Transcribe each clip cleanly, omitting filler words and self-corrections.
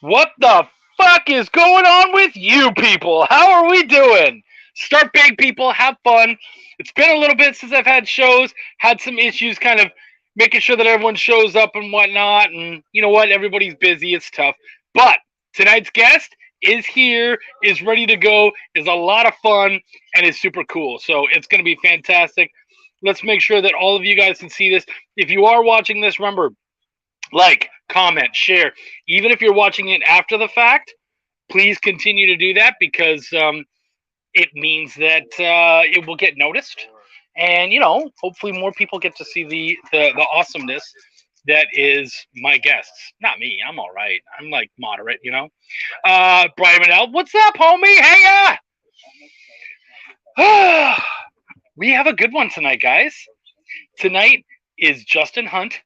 What the fuck is going on with you people? How are we doing? Start big, people. Have fun. It's been a little bit since I've had shows. Had some issues kind of making sure that everyone shows up and whatnot. And you know what? Everybody's busy. It's tough. But tonight's guest is here, is ready to go, is a lot of fun, and is super cool. So it's going to be fantastic. Let's make sure that all of you guys can see this. If you are watching this, remember, like, comment, share. Even if you're watching it after the fact, please continue to do that because it means that it will get noticed. And, hopefully more people get to see the awesomeness that is my guests. Not me. I'm all right. I'm like moderate. Brian Manel, what's up, homie? Hey, we have a good one tonight, guys. Tonight is Justin Hunt.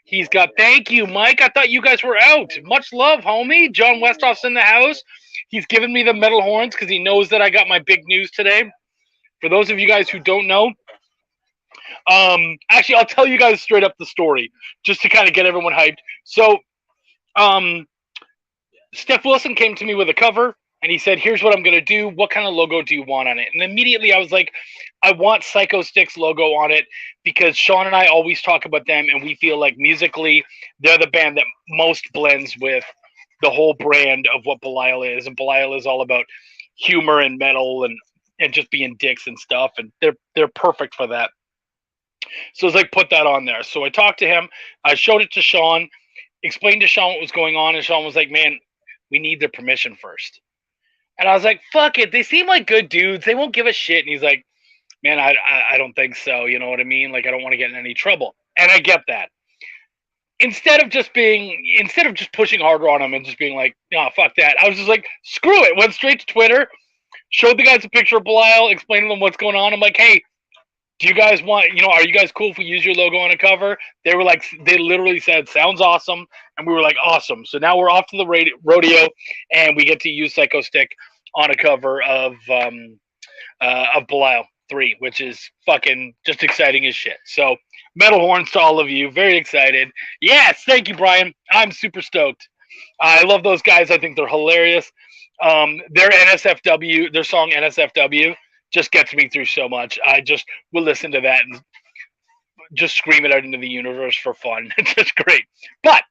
He's got, thank you, Mike. I thought you guys were out. Much love, homie. John Westhoff's in the house. He's giving me the metal horns because he knows that I got my big news today. For those of you guys who don't know, actually, I'll tell you guys straight up the story just to kind of get everyone hyped. So, Steph Wilson came to me with a cover. And he said, here's what I'm going to do. What kind of logo do you want on it? And immediately I was like, I want Psycho Stick's logo on it because Sean and I always talk about them. And we feel like musically, they're the band that most blends with the whole brand of what Belial is. And Belial is all about humor and metal and just being dicks and stuff. And they're perfect for that. So I was like, put that on there. So I talked to him. I showed it to Sean, explained to Sean what was going on. And Sean was like, man, we need their permission first. And I was like, fuck it. They seem like good dudes. They won't give a shit. And he's like, man, I don't think so. You know what I mean? Like, I don't want to get in any trouble. And I get that. Instead of just pushing harder on him and just being like, no, fuck that. I was just like, screw it. Went straight to Twitter, showed the guys a picture of Belial, explained to them what's going on. I'm like, hey, do you guys want, are you guys cool if we use your logo on a cover? They were like, they literally said, sounds awesome. And we were like, awesome. So now we're off to the rodeo and we get to use Psycho Stick on a cover of Belial 3, which is fucking just exciting as shit. So metal horns to all of you. Very excited. Yes. Thank you, Brian. I'm super stoked. I love those guys. I think they're hilarious. Their NSFW, their song NSFW, just gets me through so much. I just will listen to that and just scream it out into the universe for fun. It's just great. But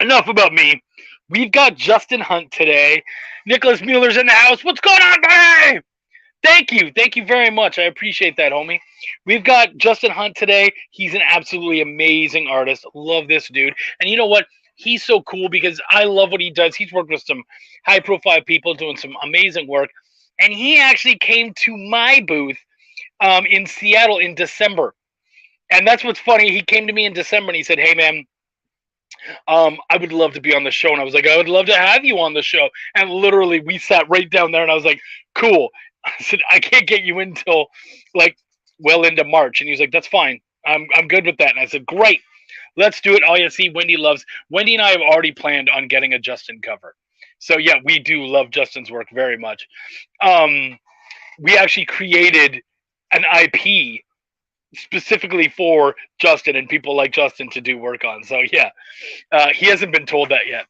enough about me. We've got Justin Hunt today. Nicholas Mueller's in the house. What's going on, buddy? Thank you. Thank you very much. I appreciate that, homie. We've got Justin Hunt today. He's an absolutely amazing artist. Love this dude. And you know what? He's so cool because I love what he does. He's worked with some high-profile people doing some amazing work. And he actually came to my booth in Seattle in December. And that's what's funny. He came to me in December and he said, hey, man, I would love to be on the show. And I was like, I would love to have you on the show. And literally we sat right down there and I was like, cool. I said, I can't get you until well into March. And he was like, that's fine. I'm good with that. And I said, great. Let's do it. Oh, yeah, see, Wendy and I have already planned on getting a Justin cover. So, yeah, we do love Justin's work very much. We actually created an IP specifically for Justin and people like Justin to do work on. So, yeah, he hasn't been told that yet.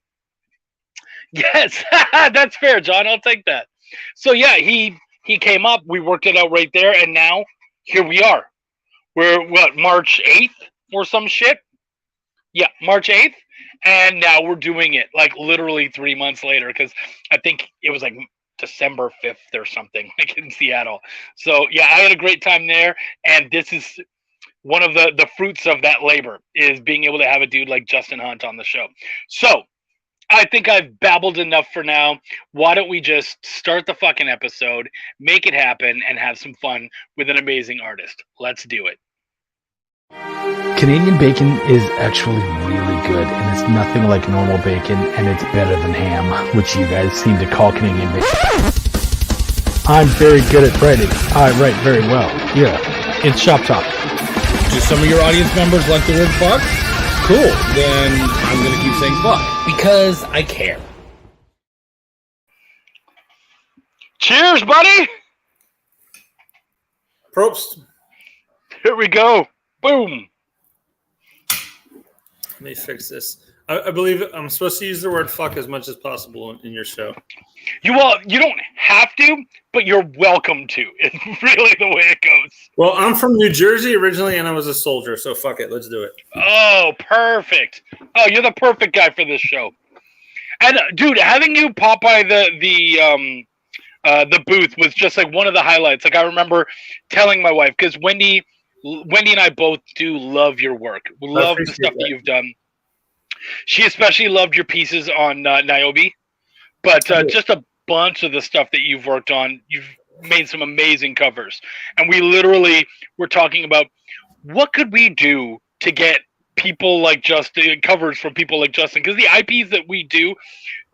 Yes, that's fair, John. I'll take that. So, yeah, he came up. We worked it out right there. And now here we are. We're, March 8th or some shit? Yeah, March 8th. And now we're doing it like literally 3 months later because I think it was like December 5th or something, like in Seattle. So, yeah, I had a great time there. And this is one of the fruits of that labor is being able to have a dude like Justin Hunt on the show. So, I think I've babbled enough for now. Why don't we just start the fucking episode, make it happen, and have some fun with an amazing artist. Let's do it. Canadian bacon is actually really good, and it's nothing like normal bacon, and it's better than ham, which you guys seem to call Canadian bacon. I'm very good at writing. I write very well. Yeah, it's Shop Talk. Do some of your audience members like the word fuck? Cool, then I'm going to keep saying fuck, because I care. Cheers, buddy! Probst. Here we go. Boom. Let me fix this. I believe I'm supposed to use the word fuck as much as possible in your show. You don't have to, but you're welcome to. It's really the way it goes. Well, I'm from New Jersey originally, and I was a soldier, so fuck it. Let's do it. Oh, perfect. Oh, you're the perfect guy for this show. And dude, having you pop by the booth was just like one of the highlights. Like I remember telling my wife, because Wendy and I both do love your work. We love the stuff that you've done. She especially loved your pieces on Niobe, but just a bunch of the stuff that you've worked on. You've made some amazing covers, and we literally were talking about what could we do to get people like Justin, covers from people like Justin, because the IPs that we do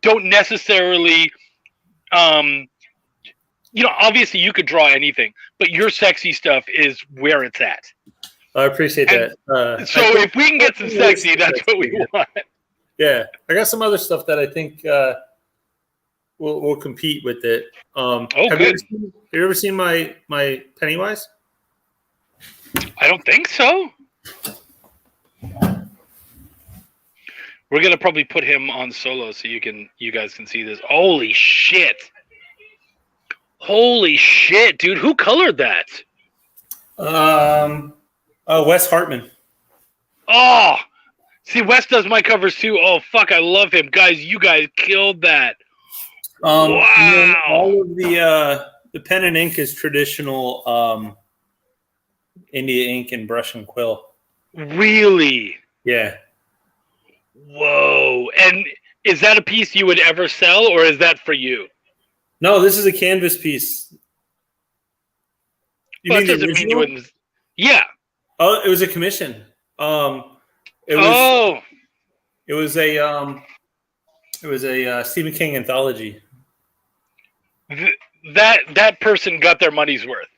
don't necessarily, obviously you could draw anything, but your sexy stuff is where it's at. I appreciate that. So if we can get some sexy, that's what we want. Yeah, I got some other stuff that I think will compete with it. Have you ever seen my Pennywise? I don't think so. We're gonna probably put him on solo so you guys can see this. Holy shit, dude! Who colored that? Wes Hartman. Oh, see, Wes does my covers too. Oh fuck, I love him, guys. You guys killed that. Wow! All of the pen and ink is traditional India ink and brush and quill. Really? Yeah. Whoa! And is that a piece you would ever sell, or is that for you? No, this is a canvas piece. You mean the original? You wouldn't... Yeah. Oh, it was a commission. It was a Stephen King anthology. That person got their money's worth.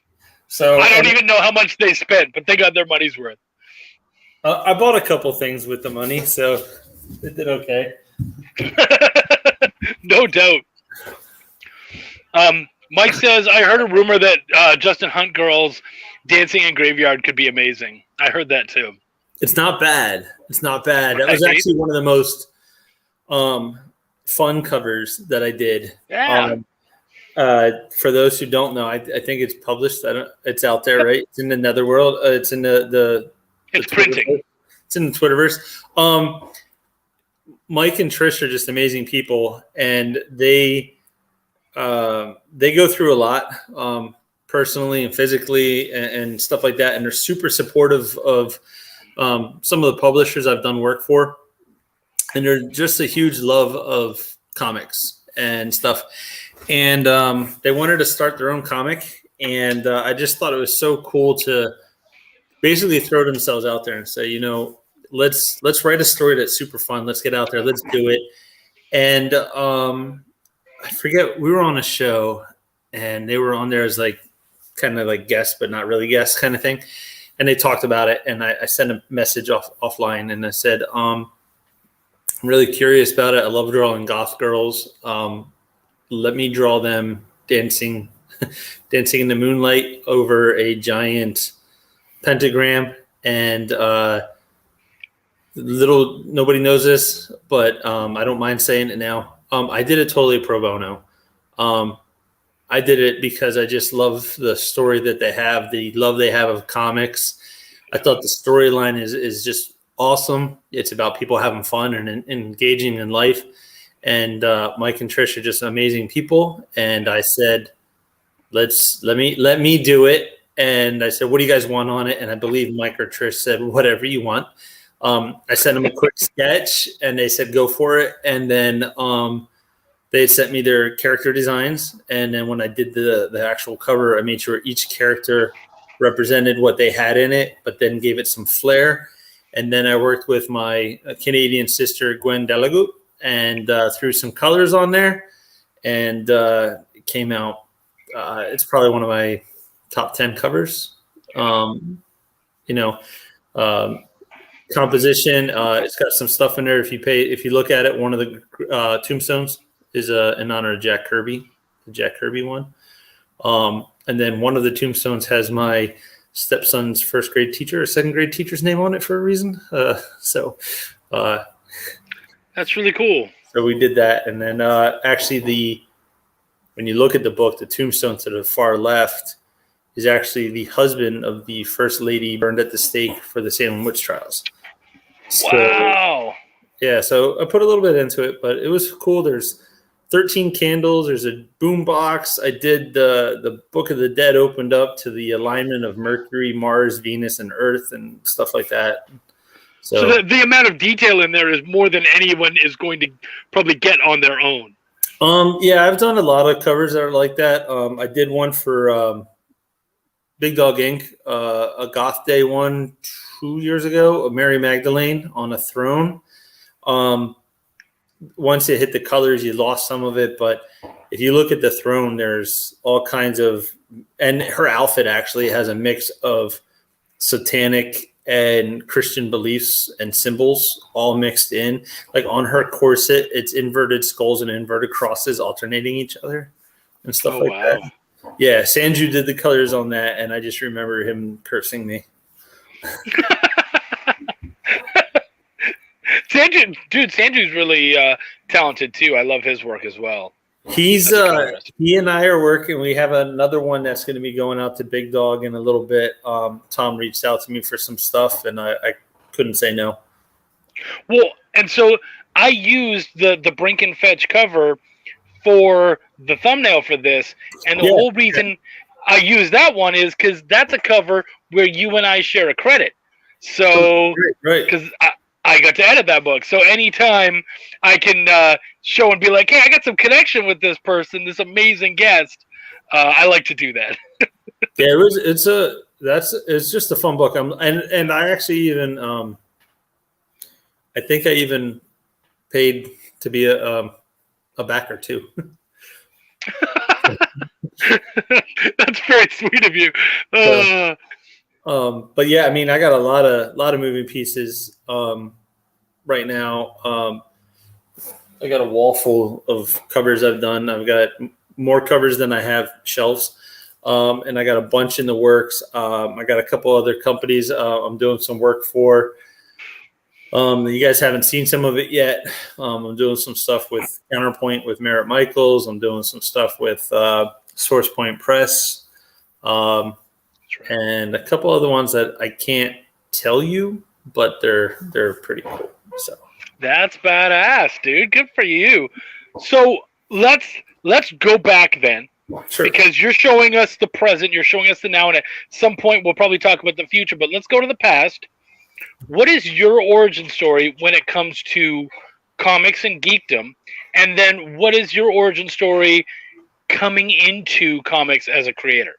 So I don't even know how much they spent, but they got their money's worth. I bought a couple things with the money, so it did okay. No doubt. Mike says, I heard a rumor that Justin Hunt Girls Dancing in Graveyard could be amazing. I heard that too. It's not bad. That was actually one of the most fun covers that I did. Yeah. For those who don't know, I think it's published. It's out there, right? It's in the Netherworld. It's in the It's printing. It's in the Twitterverse. Mike and Trish are just amazing people, and they go through a lot personally and physically and stuff like that, and they're super supportive of some of the publishers I've done work for, and they're just a huge love of comics and stuff. And they wanted to start their own comic, and I just thought it was so cool to basically throw themselves out there and say, let's write a story that's super fun. Let's get out there. Let's do it. And I forget, we were on a show, and they were on there as like kind of like guests, but not really guests kind of thing. And they talked about it, and I sent a message offline, and I said, I'm really curious about it. I love drawing goth girls. Let me draw them dancing in the moonlight over a giant pentagram. And nobody knows this, but I don't mind saying it now. I did it totally pro bono. I did it because I just love the story that they have, the love they have of comics. I thought the storyline is just awesome. It's about people having fun and engaging in life. And Mike and Trish are just amazing people. And I said, let me do it. And I said, what do you guys want on it? And I believe Mike or Trish said, whatever you want. I sent them a quick sketch, and they said, go for it. And then they sent me their character designs. And then when I did the actual cover, I made sure each character represented what they had in it, but then gave it some flair. And then I worked with my Canadian sister, Gwen Delagout, and threw some colors on there. And it came out. It's probably one of my top 10 covers. Composition. It's got some stuff in there. If you look at it, one of the tombstones is in honor of Jack Kirby, the Jack Kirby one. And then one of the tombstones has my stepson's first grade teacher or second grade teacher's name on it for a reason. That's really cool. So we did that, and then actually when you look at the book, the tombstone to the far left is actually the husband of the first lady burned at the stake for the Salem witch trials. Wow. So, yeah, so I put a little bit into it, but it was cool. There's 13 candles. There's a boom box. I did the Book of the Dead opened up to the alignment of Mercury, Mars, Venus, and Earth and stuff like that. So the amount of detail in there is more than anyone is going to probably get on their own. Yeah, I've done a lot of covers that are like that. I did one for Big Dog Inc., a Goth Day one 2 years ago, of Mary Magdalene on a throne. Once it hit the colors, you lost some of it. But if you look at the throne, there's all kinds of, and her outfit actually has a mix of satanic and Christian beliefs and symbols all mixed in. Like on her corset, it's inverted skulls and inverted crosses alternating each other and stuff that. Yeah, Sanju did the colors on that, and I just remember him cursing me. Sanju's really talented too. I love his work as well. He and I are working. We have another one that's going to be going out to Big Dog in a little bit. Tom reached out to me for some stuff, and I couldn't say no. Well, and so I used the Brink and Fetch cover for the thumbnail for this, and the whole reason I use that one is because that's a cover where you and I share a credit. So, because I got to edit that book, so anytime I can show and be like, "Hey, I got some connection with this person, this amazing guest," I like to do that. Yeah, it's just a fun book. And I actually even I think I even paid to be a backer too. That's very sweet of you. But yeah, I mean, I got a lot of moving pieces right now. I got a wall full of covers I've done. I've got more covers than I have shelves, and I got a bunch in the works. I got a couple other companies I'm doing some work for. You guys haven't seen some of it yet. I'm doing some stuff with Counterpoint with Merritt Michaels. I'm doing some stuff with Source Point Press. And a couple other ones that I can't tell you, but they're pretty cool. So that's badass, dude. Good for you. So let's go back then. Sure. Because you're showing us the present, you're showing us the now, and at some point we'll probably talk about the future, but let's go to the past. What is your origin story when it comes to comics and geekdom? And then what is your origin story coming into comics as a creator?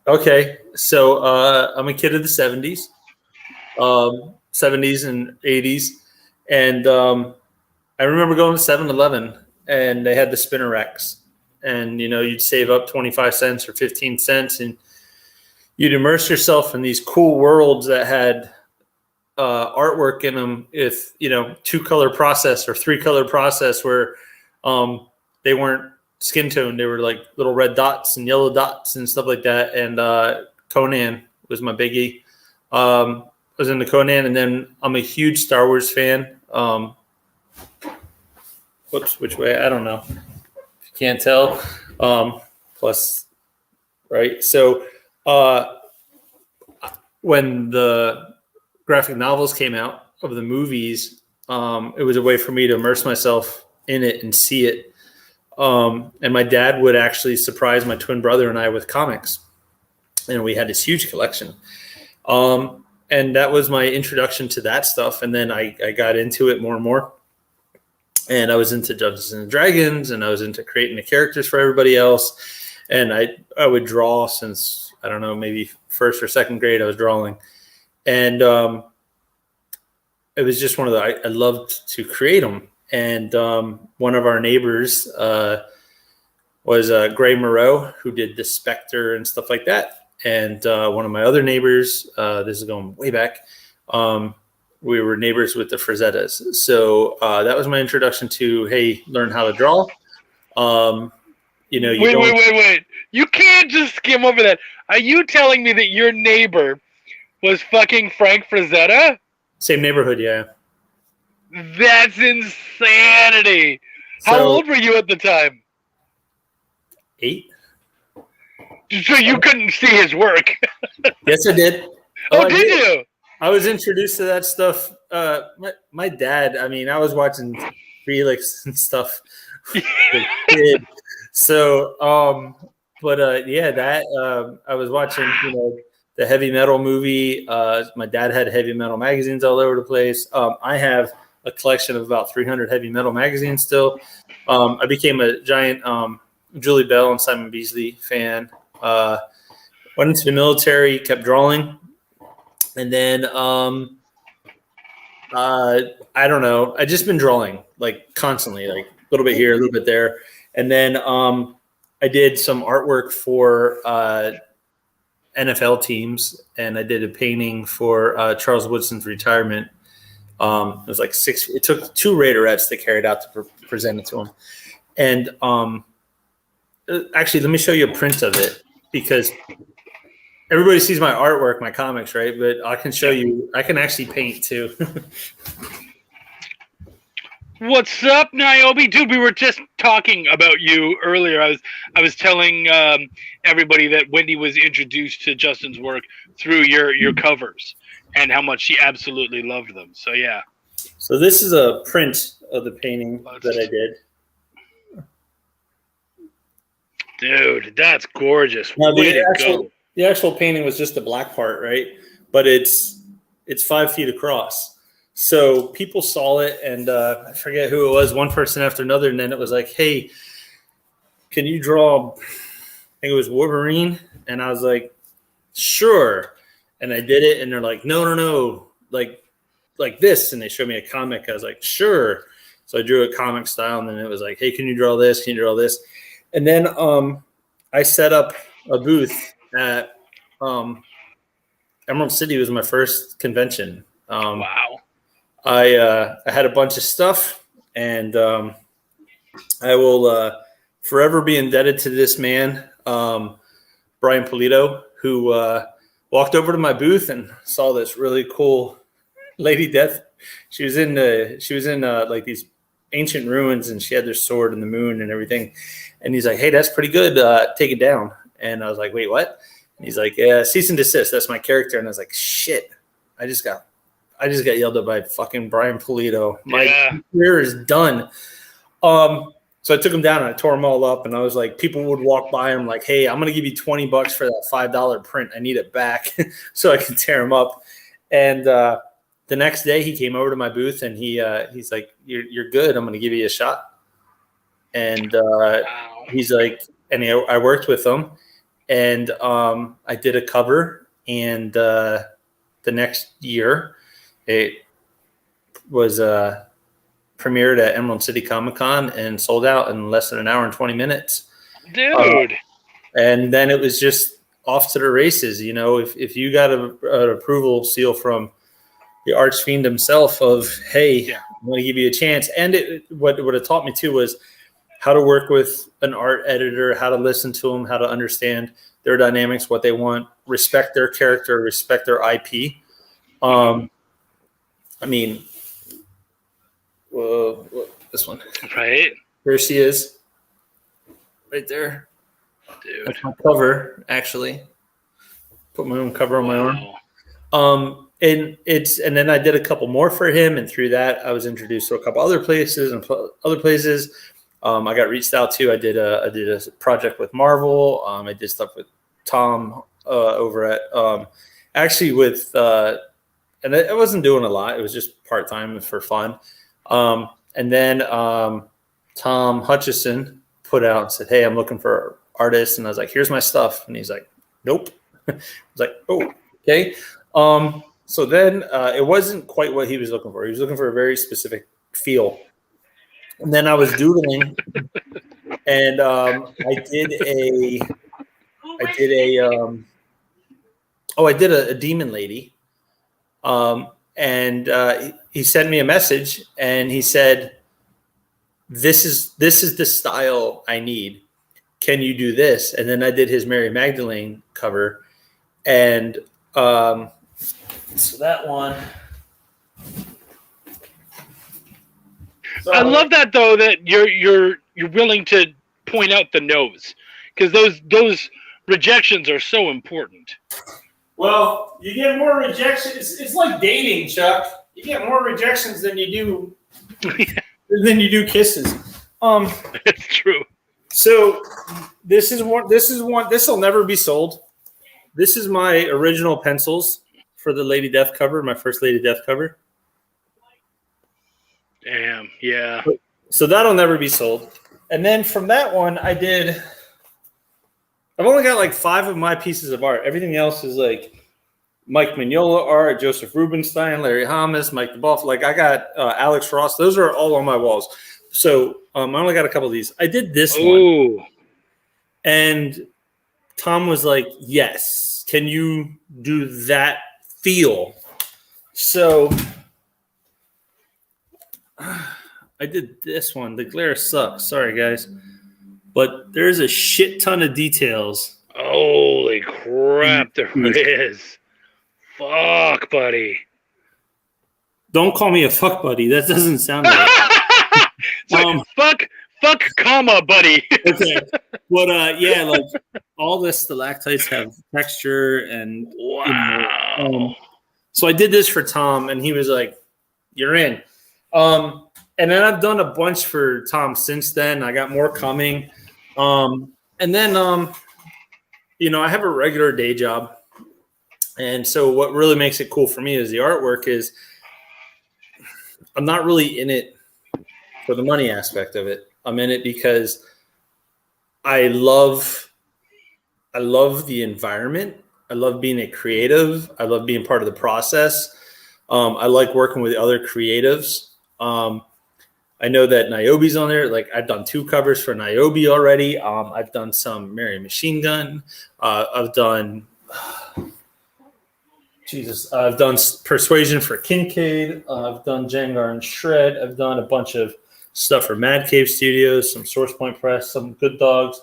Okay, so I'm a kid of the 70s, 70s and 80s, and I remember going to 7-Eleven, and they had the spinner racks, and you'd save up 25 cents or 15 cents, and you'd immerse yourself in these cool worlds that had artwork in them. If 2-color process or 3-color process, where they weren't skin tone, they were like little red dots and yellow dots and stuff like that. And Conan was my biggie. I was into Conan, and then I'm a huge Star Wars fan. Which way? I don't know. If you can't tell. Plus, right? So when the graphic novels came out of the movies, it was a way for me to immerse myself in it and see it. And my dad would actually surprise my twin brother and I with comics, and we had this huge collection. And that was my introduction to that stuff. And then I got into it more and more, and I was into Dungeons and Dragons, and I was into creating the characters for everybody else. And I would draw since, I don't know, maybe first or second grade I was drawing. And it was just one of I loved to create them. And one of our neighbors was Gray Moreau, who did the Spectre and stuff like that. And one of my other neighbors, this is going way back, we were neighbors with the Frazettas. So that was my introduction to, hey, learn how to draw. Wait. You can't just skim over that. Are you telling me that your neighbor was fucking Frank Frazetta? Same neighborhood, yeah. That's insanity. How So, old were you at the time? 8. So you couldn't see his work. Yes, I did. Oh, I did you? I was introduced to that stuff. My dad. I mean, I was watching Felix and stuff as a kid. So, yeah, that I was watching. The heavy metal movie. My dad had heavy metal magazines all over the place. I have a collection of about 300 heavy metal magazines still. I became a giant Julie Bell and Simon Beasley fan. Went into the military, kept drawing, and then I don't know. I just been drawing like constantly, like a little bit here, a little bit there, and then I did some artwork for NFL teams, and I did a painting for Charles Woodson's retirement. It was like 6. It took 2 Raiderettes to carry it out to present it to him, and actually, let me show you a print of it because everybody sees my artwork, my comics, right? But I can show you. I can actually paint too. What's up, Niobe? Dude, we were just talking about you earlier. I was telling everybody that Wendy was introduced to Justin's work through your covers and how much she absolutely loved them. So yeah. So this is a print of the painting that I did. Dude, that's gorgeous. Now, Way to go. The actual painting was just the black part, right? But it's 5 feet across. So people saw it, and I forget who it was, one person after another, and then it was like, hey, can you draw, I think it was Wolverine? And I was like, sure. And I did it, and they're like, no, like this. And they showed me a comic. I was like, sure. So I drew a comic style, and then it was like, hey, can you draw this? Can you draw this? And then I set up a booth at Emerald City. Was my first convention. Wow. I had a bunch of stuff, and I will forever be indebted to this man, Brian Polito, who walked over to my booth and saw this really cool Lady Death. She was in like these ancient ruins, and she had their sword in the moon and everything. And he's like, "Hey, that's pretty good. Take it down." And I was like, "Wait, what?" And he's like, "Yeah, cease and desist. That's my character." And I was like, "Shit, I just got yelled at by fucking Brian Polito. My career is done." So I took him down and I tore them all up. And I was like, people would walk by and I'm like, "Hey, I'm gonna give you $20 for that $5 print. I need it back so I can tear them up." And the next day he came over to my booth and he's like, "You're good. I'm gonna give you a shot." And he's like, and I worked with him, and I did a cover, and the next year it was premiered at Emerald City Comic Con and sold out in less than an hour and 20 minutes. Dude. And then it was just off to the races. If you got an approval seal from the Archfiend himself of, hey, I'm going to give you a chance. And what it taught me too was how to work with an art editor, how to listen to them, how to understand their dynamics, what they want, respect their character, respect their IP. I mean, this one. Right. There she is. Right there. Dude. That's my cover, actually. Put my own cover on my arm. And then I did a couple more for him, and through that I was introduced to a couple other places. I got reached out to. I did a project with Marvel. I did stuff with Tom over at actually with and I wasn't doing a lot. It was just part time for fun. And then Tom Hutchison put out and said, "Hey, I'm looking for artists," and I was like, "Here's my stuff," and he's like, "Nope." I was like, "Oh, okay." So then it wasn't quite what he was looking for. He was looking for a very specific feel. And then I was doodling, and I did a demon lady. And he sent me a message, and he said, this is the style I need. Can you do this?" And then I did his Mary Magdalene cover. And so that one, So, I love that though, that you're willing to point out the no's, because those rejections are so important. well, you get more rejections. It's like dating, Chuck. You get more rejections than you do kisses. It's true. So this is one. This will never be sold. This is my original pencils for the Lady Death cover, my first Lady Death cover. Damn. Yeah. So that'll never be sold. And then from that one, I've only got like 5 of my pieces of art. Everything else is like Mike Mignola art, Joseph Rubinstein, Larry Hamas, Mike DeBoff. Like I got Alex Ross. Those are all on my walls. So I only got a couple of these. I did this one. And Tom was like, yes. Can you do that feel? So I did this one. The glare sucks. Sorry, guys. But there's a shit ton of details. Holy crap, there is. Fuck, buddy. Don't call me a fuck buddy. That doesn't sound right. Fuck, comma, buddy. Okay. But yeah, like all the stalactites have texture and wow. So I did this for Tom, and he was like, "You're in." And then I've done a bunch for Tom since then. I got more coming. And then I have a regular day job. And so what really makes it cool for me is the artwork is I'm not really in it for the money aspect of it. I'm in it because I love the environment. I love being a creative. I love being part of the process. I like working with other creatives. I know that Niobe's on there. Like I've done 2 covers for Niobe already. I've done some Mary Machine Gun. I've done I've done Persuasion for Kincaid. I've done Jengar and Shred. I've done a bunch of stuff for Mad Cave Studios, some Source Point Press, some Good Dogs.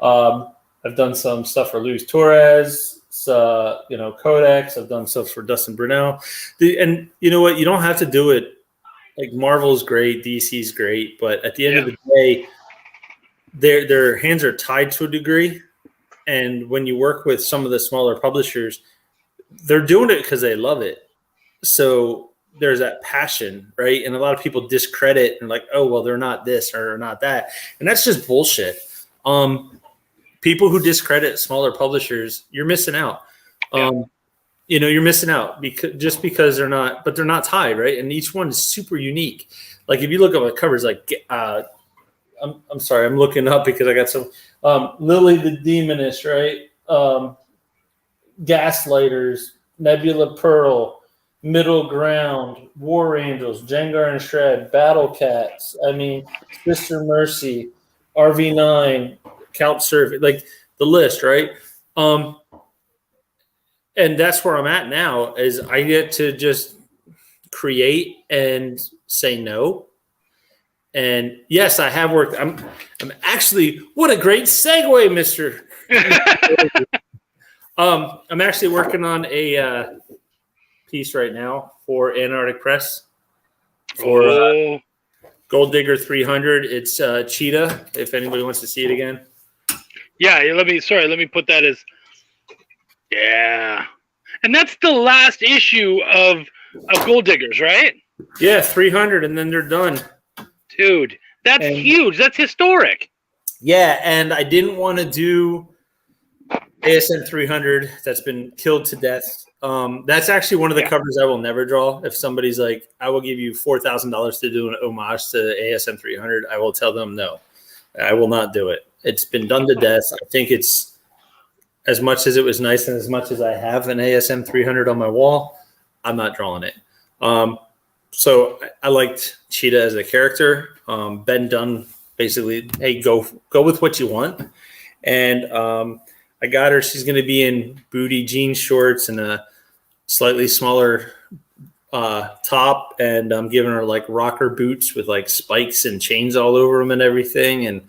I've done some stuff for Luis Torres, Codex. I've done stuff for Dustin Brunel. And you know what? You don't have to do it. Like Marvel's great, DC's great, but at the end of the day, their hands are tied to a degree. And when you work with some of the smaller publishers, they're doing it because they love it. So there's that passion, right? And a lot of people discredit and like, oh, well, they're not this or not that. And that's just bullshit. People who discredit smaller publishers, you're missing out. You're missing out because they're not tied, right? And each one is super unique. Like if you look at my covers, like I'm sorry, I'm looking up because I got some Lily the Demoness, right? Gaslighters, Nebula Pearl, Middle Ground, War Angels, Jengar and Shred, Battle Cats. I mean, Sister Mercy, RV9, Count Survey, like the list, right? And that's where I'm at now is I get to just create and say no. And yes, I have worked. I'm actually, what a great segue, Mr. I'm actually working on a piece right now for Antarctic Press for Gold Digger 300. It's Cheetah, if anybody wants to see it again. Yeah, let me put that as and that's the last issue of Gold Diggers, right? Yeah, 300, and then they're done. Dude, that's huge. That's historic. Yeah, and I didn't want to do ASM 300. That's been killed to death. That's actually one of the covers I will never draw. If somebody's like, I will give you $4,000 to do an homage to ASM 300, I will tell them no. I will not do it. It's been done to death. I think it's as much as it was nice and as much as I have an ASM 300 on my wall, I'm not drawing it. So I liked Cheetah as a character. Ben Dunn basically, hey, go with what you want. And I got her. She's going to be in booty jean shorts and a slightly smaller top. And I'm giving her like rocker boots with like spikes and chains all over them and everything. And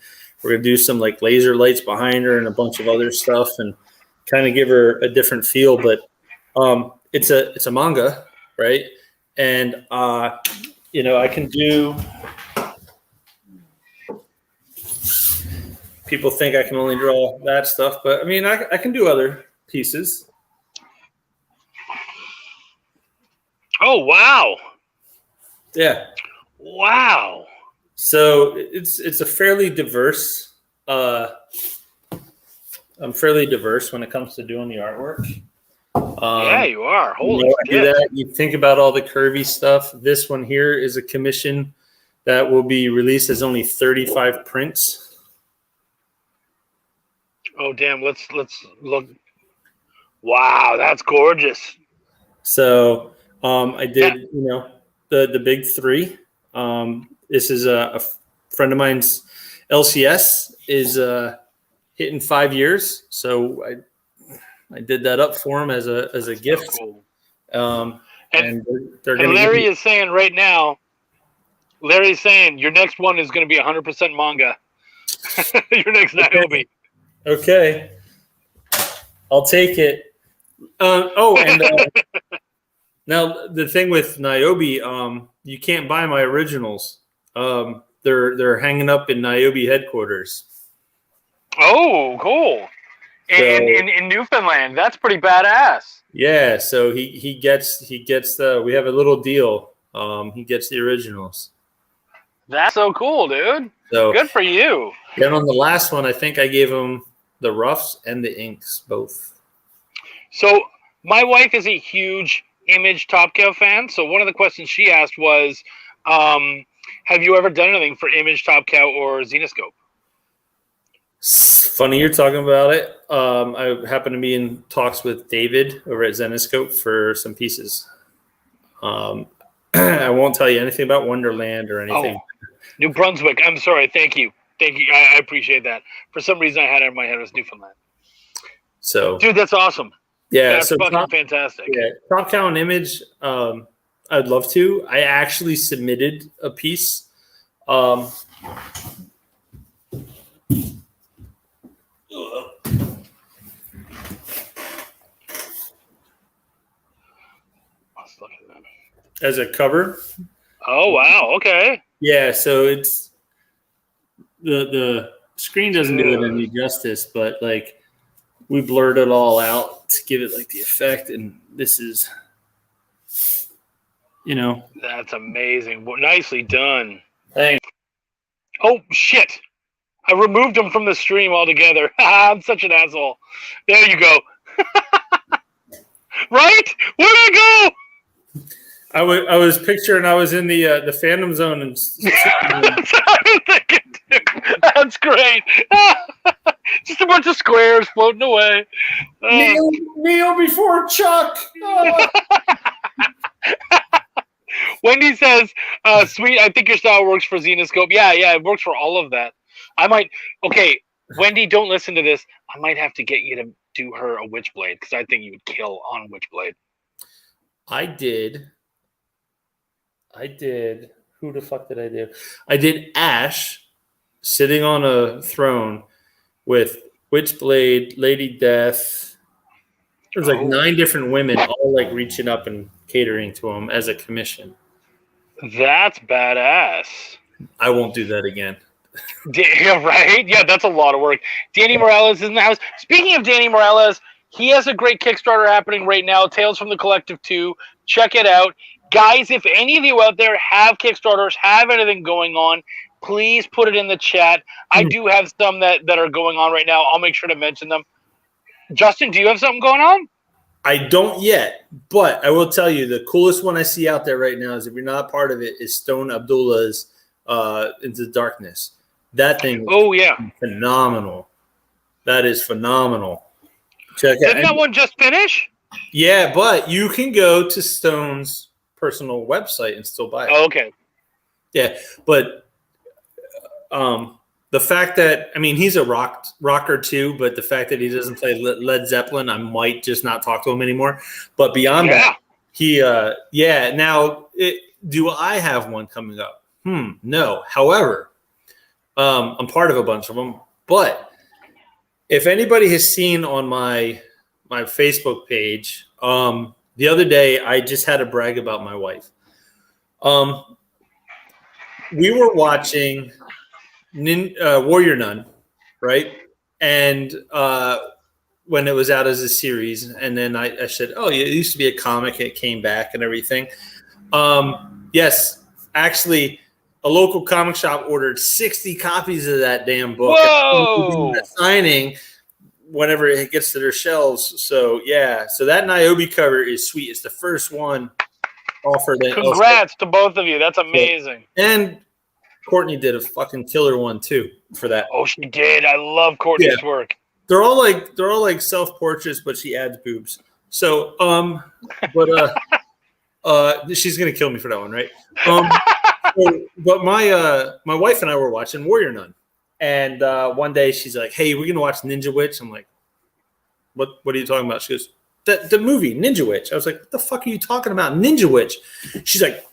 we're going to do some like laser lights behind her and a bunch of other stuff and kind of give her a different feel. But it's a manga, right? And I can do people think I can only draw that stuff, but I mean, I can do other pieces. Oh, wow. Yeah. Wow. So it's a fairly diverse. I'm fairly diverse when it comes to doing the artwork. Yeah, you are. Holy I shit. do that. You think about all the curvy stuff. This one here is a commission that will be released as only 35 prints. Oh, damn. Let's look. Wow, that's gorgeous. So I did, the big three. This is a friend of mine's LCS is hitting 5 years. So I did that up for him as a gift. So cool. And they're going to Larry is saying right now, Larry's saying your next one is going to be 100% manga. Your next Niobe. Okay. I'll take it. And now the thing with Niobe, you can't buy my originals. They're hanging up in Niobe headquarters. Oh, cool. In Newfoundland. That's pretty badass. Yeah, so he gets the, we have a little deal. He gets the originals. That's so cool, dude. So good for you. Then on the last one, I think I gave him the roughs and the inks both. So my wife is a huge Image Top Cow fan. So one of the questions she asked was, have you ever done anything for Image Top Cow or Xenoscope? Funny you're talking about it. I happen to be in talks with David over at Zenoscope for some pieces. I won't tell you anything about Wonderland or anything. Oh, New Brunswick. I'm sorry. Thank you. I appreciate that. For some reason, I had it in my head it was Newfoundland. So, dude, that's awesome. Yeah, that's fucking fantastic. Yeah, Top Cow and Image. I'd love to. I actually submitted a piece. As a cover. Oh wow! Okay. Yeah, so it's the screen doesn't do it any justice, but like we blurred it all out to give it like the effect, and this is, That's amazing. Well, nicely done. Thanks. Oh shit! I removed him from the stream altogether. I'm such an asshole. There you go. Right? Where'd I go? I was picturing I was in the Phantom Zone and that's what I'm thinking, dude. That's great. Just a bunch of squares floating away. Neo before Chuck. Wendy says, sweet, I think your style works for Xenoscope. Yeah, it works for all of that. Okay, Wendy, don't listen to this. I might have to get you to do her a Witchblade because I think you would kill on Witchblade. I did. Who the fuck did I do? I did Ash sitting on a throne with Witchblade, Lady Death. There's like 9 different women all like reaching up and catering to him as a commission. That's badass. I won't do that again. Yeah, right? Yeah, that's a lot of work. Danny Morales is in the house. Speaking of Danny Morales, he has a great Kickstarter happening right now, Tales from the Collective 2. Check it out. Guys, if any of you out there have Kickstarters, have anything going on, please put it in the chat. I do have some that are going on right now. I'll make sure to mention them. Justin, do you have something going on? I don't yet, but I will tell you the coolest one I see out there right now is, if you're not part of it, is Stone Abdullah's Into the Darkness. That thing is phenomenal. That is phenomenal. Check Didn't that one just finish? Yeah, but you can go to Stone's personal website and still buy it. Oh, okay. Yeah, but the fact that, I mean, he's a rocker too, but the fact that he doesn't play Led Zeppelin, I might just not talk to him anymore. But beyond that, he, now, do I have one coming up? No. However, I'm part of a bunch of them. But if anybody has seen on my Facebook page, the other day I just had to brag about my wife. We were watching Warrior Nun right? And when it was out as a series, and then I said, "Oh, yeah, it used to be a comic. It came back and everything." Yes, actually, a local comic shop ordered 60 copies of that damn book. Whoa! Signing whenever it gets to their shelves. So yeah, so that Niobe cover is sweet. It's the first one offered. Congrats to both of you. That's amazing. And Courtney did a fucking killer one too for that. Oh, she did. I love Courtney's work. They're all like self portraits, but she adds boobs. So she's gonna kill me for that one, right? But my wife and I were watching Warrior Nun, and one day she's like, "Hey, we're gonna watch Ninja Witch." I'm like, "What are you talking about?" She goes, "The movie Ninja Witch." I was like, "What the fuck are you talking about, Ninja Witch?" She's like,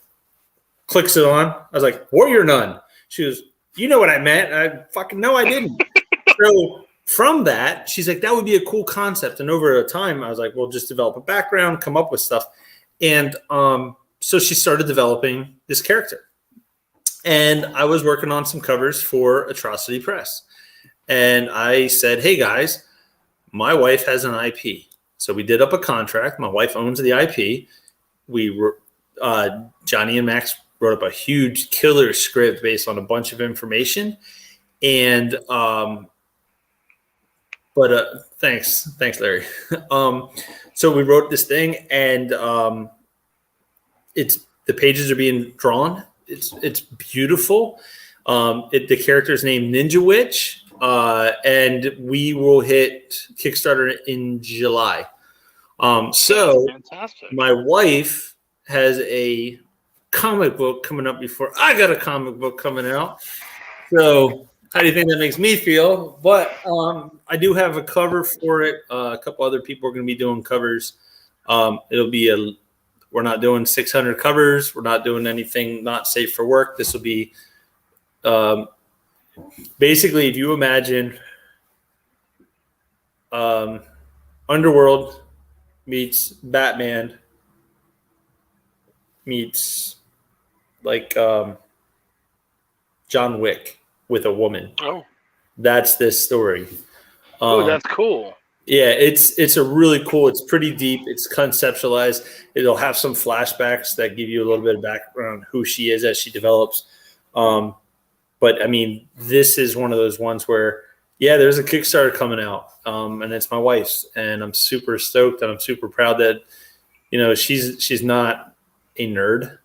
clicks it on. I was like, "Warrior Nun." She goes, "You know what I meant." I fucking no, I didn't. So from that, she's like, "That would be a cool concept." And over time, I was like, "Well, just develop a background, come up with stuff." And so she started developing this character. And I was working on some covers for Atrocity Press. And I said, "Hey, guys, my wife has an IP." So we did up a contract. My wife owns the IP. Johnny and Max wrote up a huge killer script based on a bunch of information. And thanks, Larry. So we wrote this thing, and the pages are being drawn. It's beautiful. The character's named Ninja Witch, and we will hit Kickstarter in July. So fantastic. My wife has a comic book coming up before I got a comic book coming out. So how do you think that makes me feel? But I do have a cover for it. A couple other people are going to be doing covers. It'll be we're not doing 600 covers. We're not doing anything not safe for work. This will be basically, if you imagine Underworld meets Batman meets like John Wick with a woman. Oh, that's this story. That's cool. Yeah, it's a really cool. It's pretty deep. It's conceptualized. It'll have some flashbacks that give you a little bit of background who she is as she develops. But I mean, this is one of those ones where, yeah, there's a Kickstarter coming out, and it's my wife's, and I'm super stoked and I'm super proud that, she's not a nerd.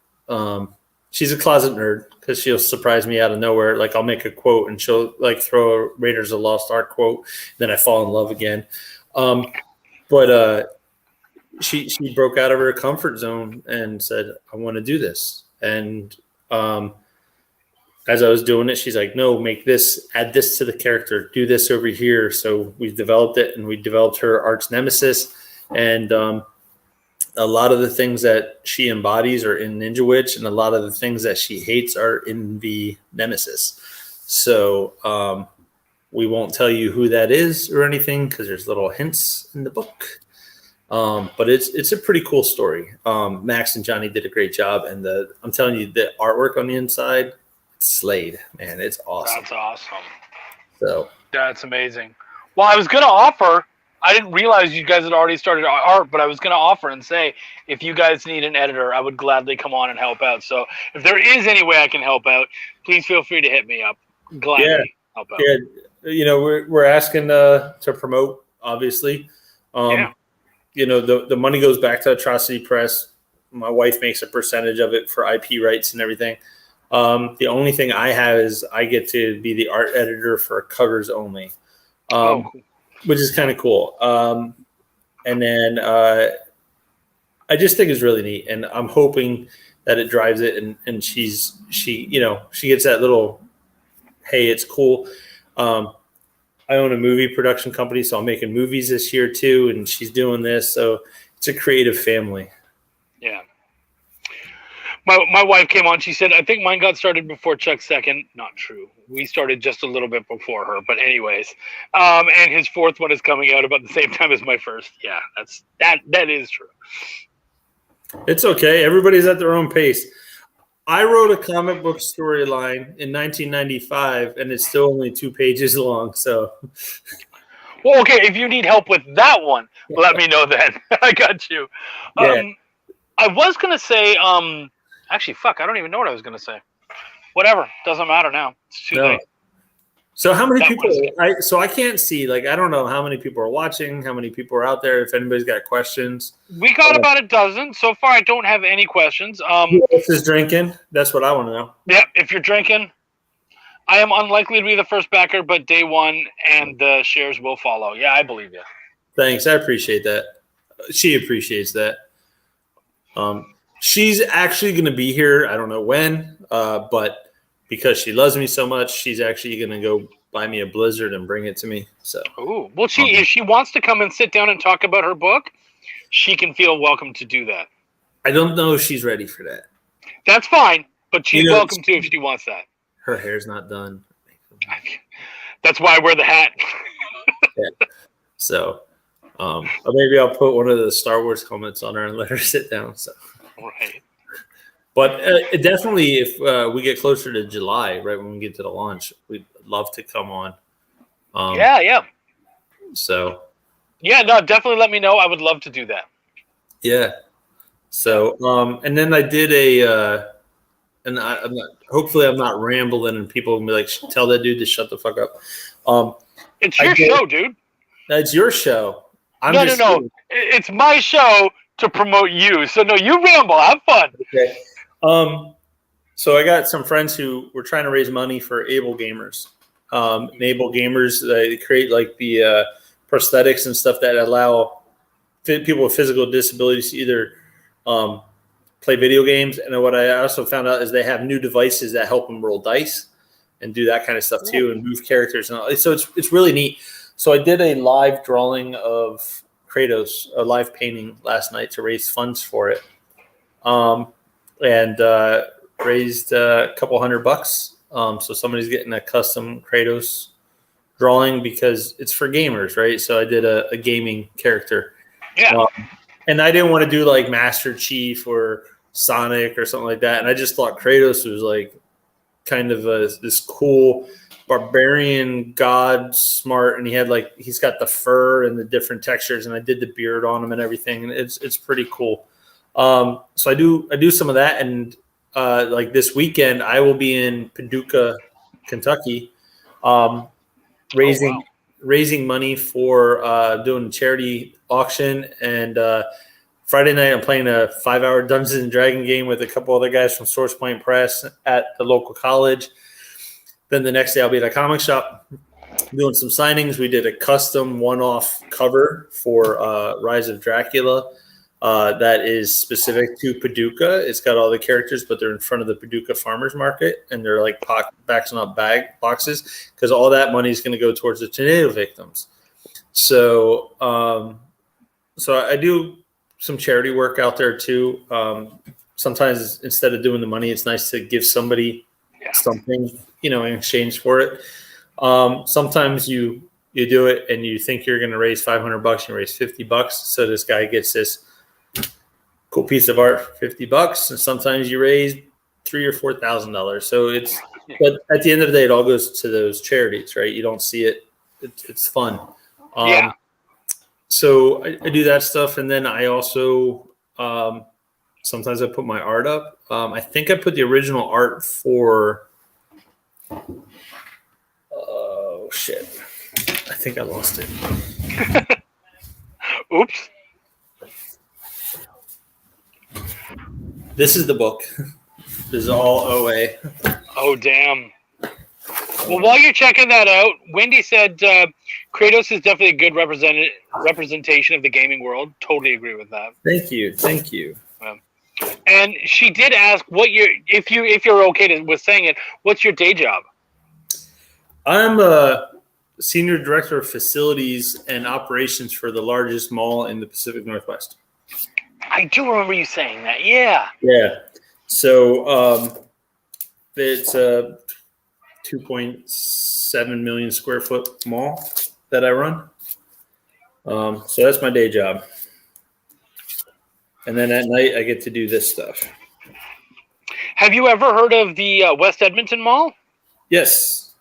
She's a closet nerd because she'll surprise me out of nowhere. Like I'll make a quote and she'll like throw a Raiders of the Lost Ark quote. Then I fall in love again. But she broke out of her comfort zone and said, "I want to do this." And as I was doing it, she's like, "No, make this, add this to the character, do this over here." So we developed it, and we developed her arch nemesis. And a lot of the things that she embodies are in Ninja Witch, and a lot of the things that she hates are in the Nemesis. So we won't tell you who that is or anything because there's little hints in the book. But it's a pretty cool story. Max and Johnny did a great job, and I'm telling you, the artwork on the inside, it's slayed, man. It's awesome. That's awesome. So that's amazing. Well, I was going to offer. I didn't realize you guys had already started art, but I was going to offer and say, if you guys need an editor, I would gladly come on and help out. So if there is any way I can help out, please feel free to hit me up. Gladly help out. Yeah, we're asking to promote, obviously. The money goes back to Atrocity Press. My wife makes a percentage of it for IP rights and everything. The only thing I have is I get to be the art editor for covers only. Cool. Which is kind of cool. And then I just think it's really neat. And I'm hoping that it drives it. And she gets that little, hey, it's cool. I own a movie production company, so I'm making movies this year too. And she's doing this. So it's a creative family. Yeah. My wife came on. She said, "I think mine got started before Chuck's second." Not true. We started just a little bit before her, but anyways. And his fourth one is coming out about the same time as my first. Yeah, that is true. It's okay. Everybody's at their own pace. I wrote a comic book storyline in 1995, and it's still only 2 pages long. So, Well, okay, if you need help with that one, let me know then. I got you. yeah. I was gonna say, actually, fuck, I don't even know what I was gonna say. Whatever, doesn't matter now. It's too late. So how many That people? was- I can't see. Like, I don't know how many people are watching. How many people are out there? If anybody's got questions, We got about a dozen so far. I don't have any questions. who else is drinking? That's what I want to know. Yeah, if you're drinking, I am unlikely to be the first backer, but day one and the shares will follow. Yeah, I believe you. Thanks, I appreciate that. She appreciates that. She's actually going to be here. I don't know when, but because she loves me so much, she's actually going to go buy me a Blizzard and bring it to me. So, Ooh, well, if she wants to come and sit down and talk about her book, she can feel welcome to do that. I don't know if she's ready for that. That's fine, but she's You know, welcome to if she wants that. Her hair's not done. That's why I wear the hat. Yeah. So, maybe I'll put one of the Star Wars helmets on her and let her sit down. So, Right. but definitely, if we get closer to July, right when we get to the launch, we'd love to come on. Yeah. So, Yeah, no, definitely let me know. I would love to do that. yeah. So, and then I did a, and I'm not. Hopefully, I'm not rambling, and people will be like, "Tell that dude to shut the fuck up." It's your show, dude. That's your show. No. It's my show to promote you. So, no, you ramble. Have fun. Okay. So I got some friends who were trying to raise money for Able Gamers. Able Gamers, they create like the prosthetics and stuff that allow people with physical disabilities to either play video games. And what I also found out is they have new devices that help them roll dice and do that kind of stuff too, and move characters and all. So it's really neat. So I did a live drawing of Kratos, a live painting last night to raise funds for it, and raised a couple $100. So somebody's getting a custom Kratos drawing because it's for gamers, right? So I did a gaming character. Yeah. And I didn't want to do like Master Chief or Sonic or something like that. And I just thought Kratos was like kind of this cool barbarian god, smart, and he's got the fur and the different textures, and I did the beard on him and everything, and it's pretty cool. So I do some of that, and like this weekend I will be in Paducah, Kentucky, raising money for doing a charity auction. And Friday night I'm playing a 5-hour Dungeons and Dragon game with a couple other guys from Source Point Press at the local college. Then the next day I'll be at a comic shop doing some signings. We did a custom one-off cover for Rise of Dracula that is specific to Paducah. It's got all the characters, but they're in front of the Paducah Farmers Market, and they're like boxing up boxes because all that money is going to go towards the tornado victims. So, so I do some charity work out there too. Sometimes instead of doing the money, it's nice to give somebody something, in exchange for it. Sometimes you do it and you think you're going to raise $500, you raise $50. So this guy gets this cool piece of art for $50, and sometimes you raise $3,000 or $4,000. So but at the end of the day, it all goes to those charities, right? You don't see it. It's fun. So I do that stuff, and then I also sometimes I put my art up. I think I put the original art for. Oh shit! I think I lost it. Oops. This is the book. This is all OA. Oh, damn. Well, while you're checking that out, Wendy said Kratos is definitely a good representation of the gaming world. Totally agree with that. Thank you. And she did ask if you're okay with saying it, what's your day job? I'm a senior director of facilities and operations for the largest mall in the Pacific Northwest. I do remember you saying that. Yeah. Yeah. So it's a 2.7 million square foot mall that I run. So that's my day job. And then at night I get to do this stuff. Have you ever heard of the West Edmonton Mall? Yes.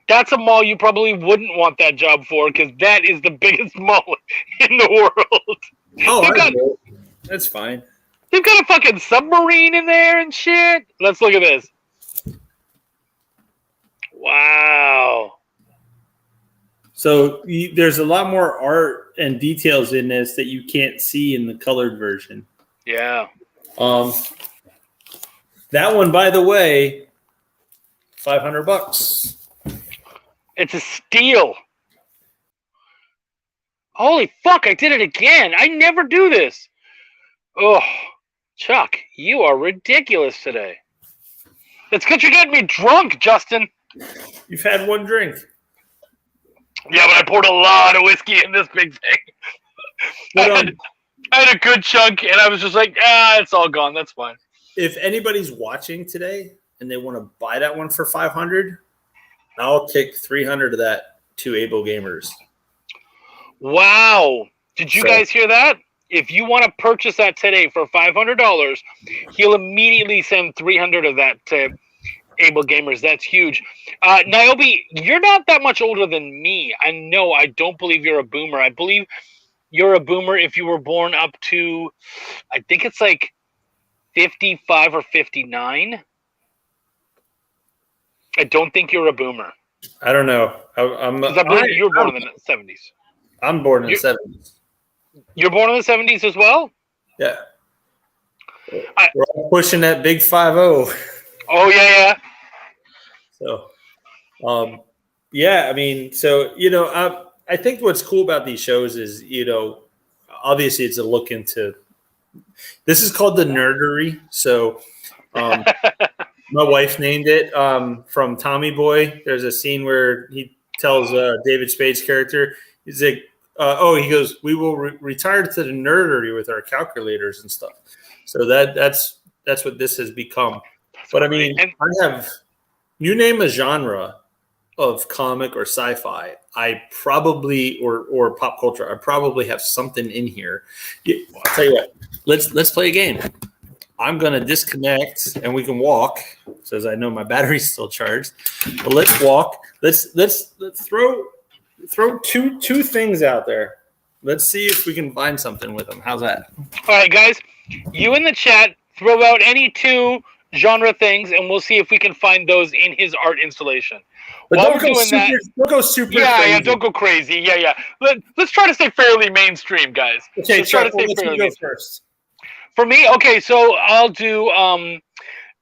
That's a mall you probably wouldn't want that job for because that is the biggest mall in the world. Oh, They've got, that's fine. they've got a fucking submarine in there and shit. Let's look at this. Wow. So there's a lot more art and details in this that you can't see in the colored version. Yeah. That one, by the way, $500. It's a steal. Holy fuck, I did it again. I never do this. Oh, Chuck, you are ridiculous today. It's because you're getting me drunk, Justin. You've had one drink. Yeah, but I poured a lot of whiskey in this big thing. But, I had a good chunk, and I was just like, it's all gone. That's fine. If anybody's watching today and they want to buy that one for $500, I'll kick $300 of that to Able Gamers. Wow. Did you guys hear that? If you want to purchase that today for $500, he'll immediately send $300 of that to Able Gamers. That's huge. Niobe, you're not that much older than me. I don't believe you're a boomer. I believe you're a boomer if you were born up to, I think it's like 55 or 59. I don't think you're a boomer. I don't know. You were born in the 70s. I'm born in the 70s. You're born in the 70s as well? Yeah. We're all pushing that big 5-0. Oh, yeah. So, yeah, I mean, so, I think what's cool about these shows is, obviously it's a look into – this is called the nerdery. So my wife named it from Tommy Boy. There's a scene where he tells David Spade's character, he's like, he goes, we will retire to the nerdery with our calculators and stuff. So that's what this has become. But I mean, you name a genre of comic or sci-fi, I probably or pop culture, I probably have something in here. I'll tell you what, let's play a game. I'm gonna disconnect and we can walk, says I know my battery's still charged. But let's walk. Let's throw two things out there. Let's see if we can find something with them. How's that? All right, guys. You in the chat, throw out any two genre things, and we'll see if we can find those in his art installation. But don't go super crazy. Yeah, don't go crazy. Yeah. Let's try to stay fairly mainstream, guys. Okay, let's try to stay fairly mainstream first. For me, okay, so I'll do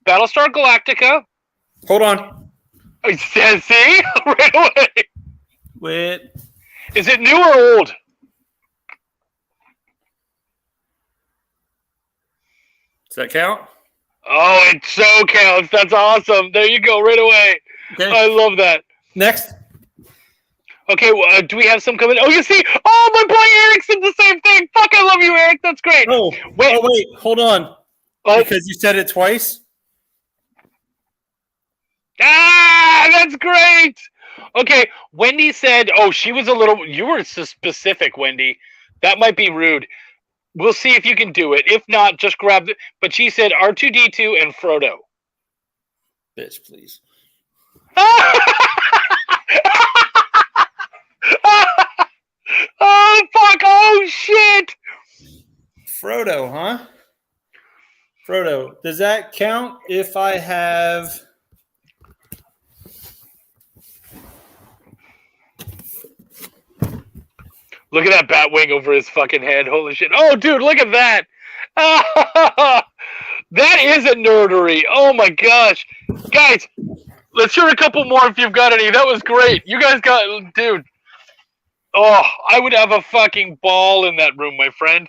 Battlestar Galactica. Hold on. See? Right away. Wait. Is it new or old? Does that count? Oh, it so counts. That's awesome. There you go, right away. Okay. I love that. Next. Okay, do we have some coming? Oh, you see? Oh, my boy Eric said the same thing. Fuck, I love you, Eric. That's great. Oh, wait. Hold on. Oh. Because you said it twice? That's great. Okay, Wendy said, she was you were specific, Wendy. That might be rude. We'll see if you can do it. If not, just grab it. But she said R2-D2 and Frodo. Bitch, please. Oh, fuck. Oh, shit. Frodo, huh? Frodo, does that count if I have... Look at that bat wing over his fucking head. Holy shit. Oh, dude, look at that. That is a nerdery. Oh, my gosh. Guys, let's hear a couple more if you've got any. That was great. You guys got... Dude. Oh, I would have a fucking ball in that room, my friend.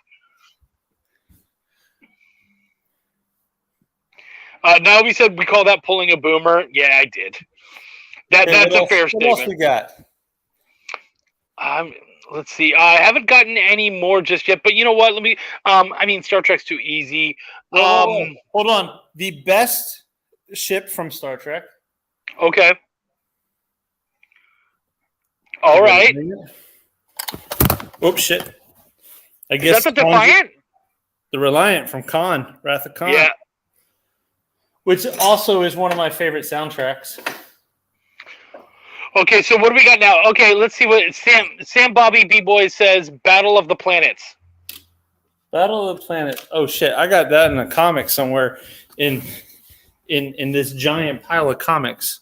Now we said we call that pulling a boomer. Yeah, I did. That's a fair statement. What else we got? Let's see. I haven't gotten any more just yet, but you know what? Let me. Star Trek's too easy. Hold on. The best ship from Star Trek. Okay. All right. Oops, shit. I guess that's the Defiant. The Reliant from Khan, Wrath of Khan. Yeah. which also is one of my favorite soundtracks. Okay, so what do we got now? Okay, let's see what Sam Bobby B-Boy says. Battle of the Planets. Battle of the Planet. Oh shit! I got that in a comic somewhere in this giant pile of comics.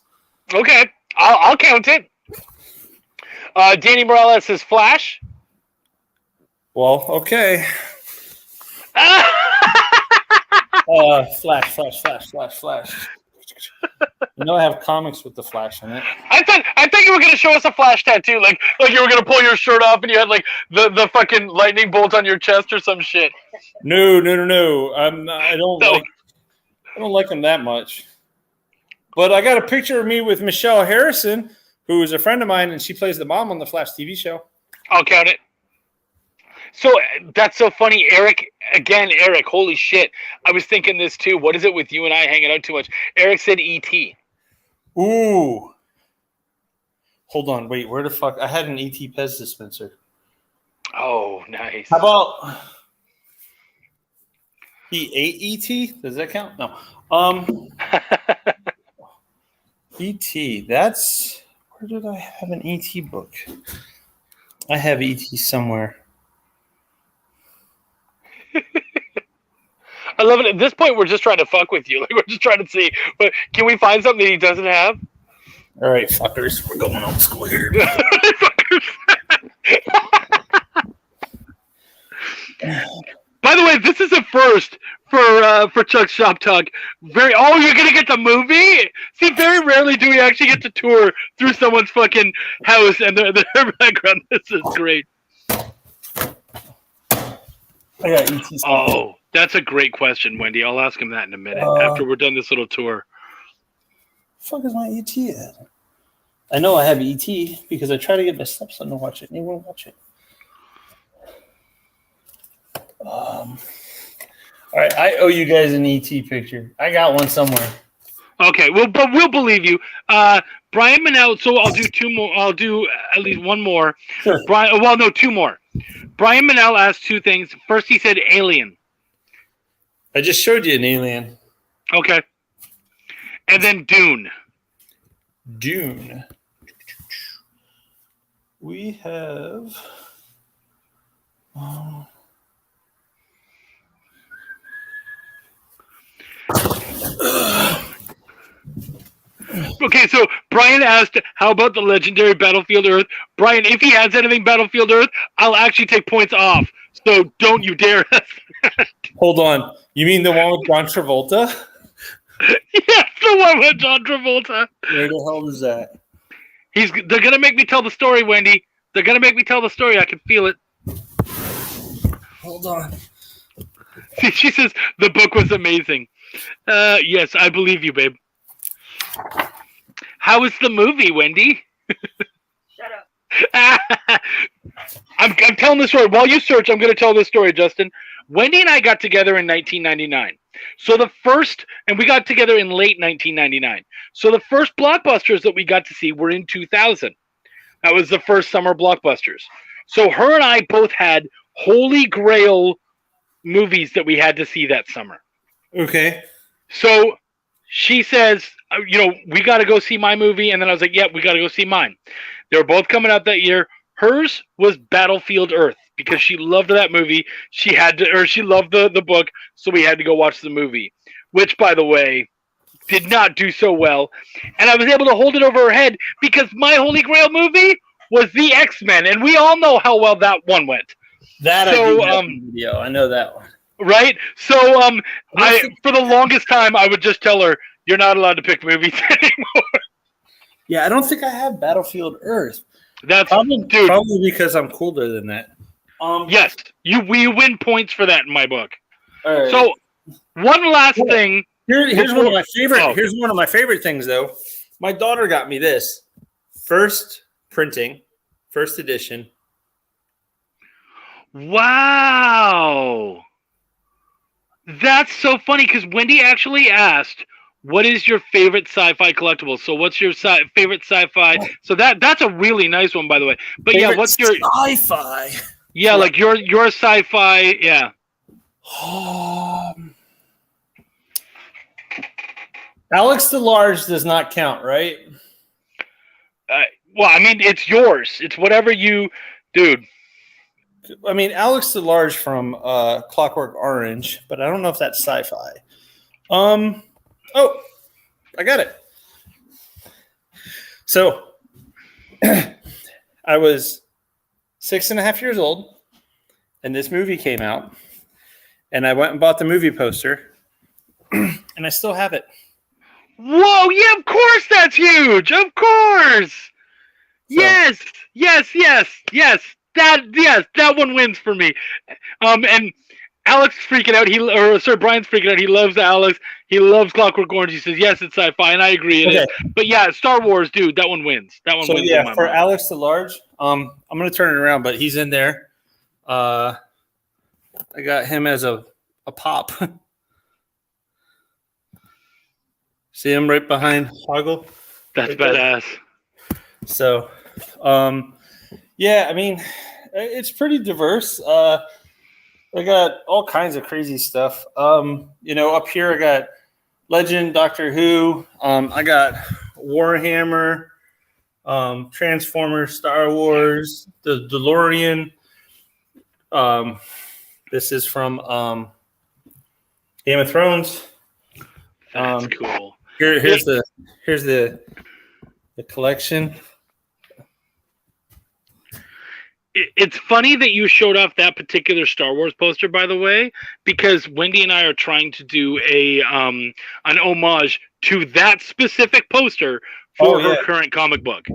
Okay, I'll count it. Danny Morales says Flash. Well, okay. Flash. You know I have comics with the Flash in it. I thought you were gonna show us a Flash tattoo, like you were gonna pull your shirt off and you had like the fucking lightning bolt on your chest or some shit. No. I don't like him that much. But I got a picture of me with Michelle Harrison, who is a friend of mine, and she plays the mom on the Flash TV show. I'll count it. So that's so funny, Eric. Again, Eric, holy shit. I was thinking this too. What is it with you and I hanging out too much? Eric said E.T. Ooh. Hold on, wait, where the fuck? I had an E.T. Pez dispenser. Oh, nice. How about he ate E.T.? Does that count? No. E.T. That's where did I have an E.T. book? I have E.T. somewhere. I love it. At this point, we're just trying to fuck with you. Like we're just trying to see, but can we find something that he doesn't have? All right, fuckers, we're going old school here. By the way, this is a first for Chuck's Shop Talk. You're gonna get the movie? See, very rarely do we actually get to tour through someone's fucking house and their background. This is great. I got ET. Oh, that's a great question, Wendy. I'll ask him that in a minute after we're done this little tour. Fuck is my ET at? I know I have ET because I try to get my stepson to watch it and he won't watch it. All right, I owe you guys an ET picture. I got one somewhere. Okay, but we'll believe you. Brian Manel, so I'll do two more. I'll do at least one more. Sure. Two more. Brian Manel asked two things. First, he said alien. I just showed you an alien. Okay. And then Dune. Dune. We have... Okay, so Brian asked, how about the legendary Battlefield Earth? Brian, if he has anything Battlefield Earth, I'll actually take points off. So don't you dare. Hold on. You mean the one with John Travolta? Yes, the one with John Travolta. Where the hell is that? They're going to make me tell the story, Wendy. They're going to make me tell the story. I can feel it. Hold on. She says, the book was amazing. Yes, I believe you, babe. How was the movie, Wendy? Shut up. I'm telling the story. While you search, I'm going to tell this story, Justin. Wendy and I got together in 1999. And we got together in late 1999. So the first blockbusters that we got to see were in 2000. That was the first summer blockbusters. So her and I both had Holy Grail movies that we had to see that summer. Okay. So she says, we got to go see my movie. And then I was like, yeah, we got to go see mine. They were both coming out that year. Hers was Battlefield Earth because she loved that movie. She loved the book. So we had to go watch the movie, which, by the way, did not do so well. And I was able to hold it over her head because my Holy Grail movie was the X-Men. And we all know how well that one went. Video. I know that one. Right? So for the longest time, I would just tell her, you're not allowed to pick movies anymore. Yeah, I don't think I have Battlefield Earth. That's probably because I'm cooler than that. Yes, we win points for that in my book. All right. So one last thing. Here's one of my favorite. Oh. Here's one of my favorite things, though. My daughter got me this first printing, first edition. Wow, that's so funny because Wendy actually asked, what is your favorite sci-fi collectible? So what's your favorite sci-fi? So that's a really nice one, by the way. But favorite what's your sci-fi? Yeah, like your sci-fi, yeah. Alex the Large does not count, right? Well, I mean, it's yours. It's whatever you, dude. I mean, Alex the Large from Clockwork Orange, but I don't know if that's sci-fi. Oh, I got it. So I was 6.5 years old, and this movie came out, and I went and bought the movie poster, and I still have it. Whoa! Yeah, of course that's huge. Of course. So. Yes. That one wins for me. And Alex freaking out. Brian's freaking out. He loves Alex. He loves Clockwork Orange. He says yes, it's sci-fi, and I agree. It is. But yeah, Star Wars, dude. That one wins. That one wins. So yeah, for mind. Alex the Large, I'm gonna turn it around, but he's in there. I got him as a pop. See him right behind Hoggle? That's badass. So, yeah, I mean, it's pretty diverse. I got all kinds of crazy stuff. Up here I got Legend, Doctor Who. I got Warhammer, Transformers, Star Wars, the DeLorean. This is from Game of Thrones. That's cool. Here's the collection. It's funny that you showed off that particular Star Wars poster, by the way, because Wendy and I are trying to do an homage to that specific poster for her current comic book.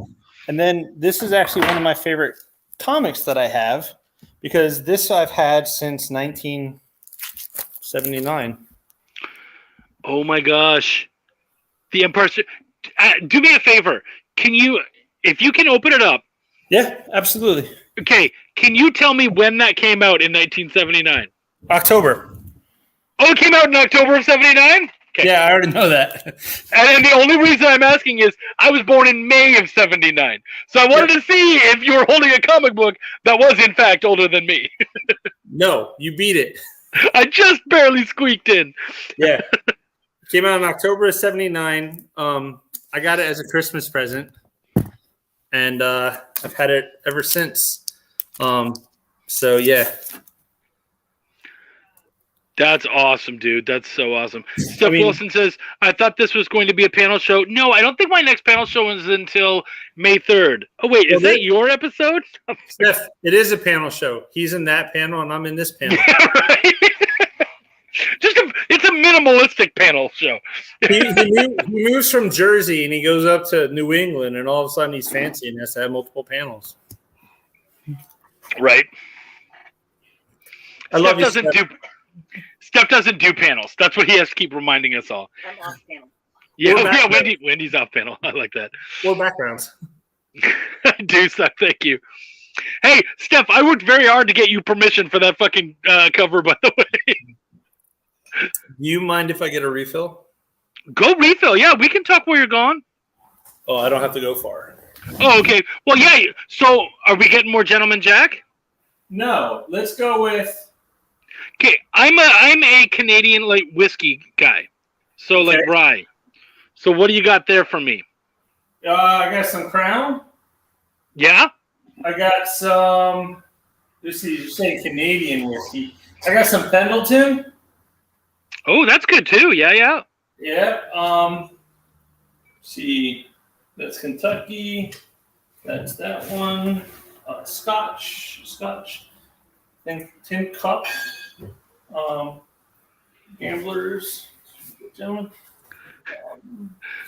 And then this is actually one of my favorite comics that I have, because this I've had since 1979. Oh my gosh. The Empire. Do me a favor. If you can open it up. Yeah, absolutely. Okay. Can you tell me when that came out in 1979? October. Oh, it came out in October of 79? Okay. Yeah, I already know that. And the only reason I'm asking is I was born in May of 79. So I wanted to see if you were holding a comic book that was, in fact, older than me. No, you beat it. I just barely squeaked in. Yeah. Came out in October of 79. I got it as a Christmas present, and I've had it ever since. So, yeah. That's awesome, dude. That's so awesome. Steph Wilson says, I thought this was going to be a panel show. No, I don't think my next panel show is until May 3rd. Oh, wait, is that your episode? Steph, it is a panel show. He's in that panel, and I'm in this panel. Yeah, right? It's a minimalistic panel show. he moves from Jersey, and he goes up to New England, and all of a sudden he's fancy and has to have multiple panels. Right. I love you, Steph. Steph doesn't do panels. That's what he has to keep reminding us all. I'm off panel. Yeah, Wendy's off panel. I like that. Or backgrounds. Do stuff. Thank you. Hey, Steph, I worked very hard to get you permission for that fucking cover, by the way. Do you mind if I get a refill? Go refill. Yeah, we can talk while you're gone. Oh, I don't have to go far. Oh, okay. Well, yeah. So, are we getting more Gentleman Jack? No. Let's go with. Okay, I'm a Canadian like whiskey guy, so like rye. So, what do you got there for me? I got some Crown. Yeah. I got some. This is you're saying Canadian whiskey. I got some Pendleton. Oh, that's good too. Yeah. Yeah. See, that's Kentucky. That's that one. Scotch. Then Tin Cup. Gamblers. Gentlemen.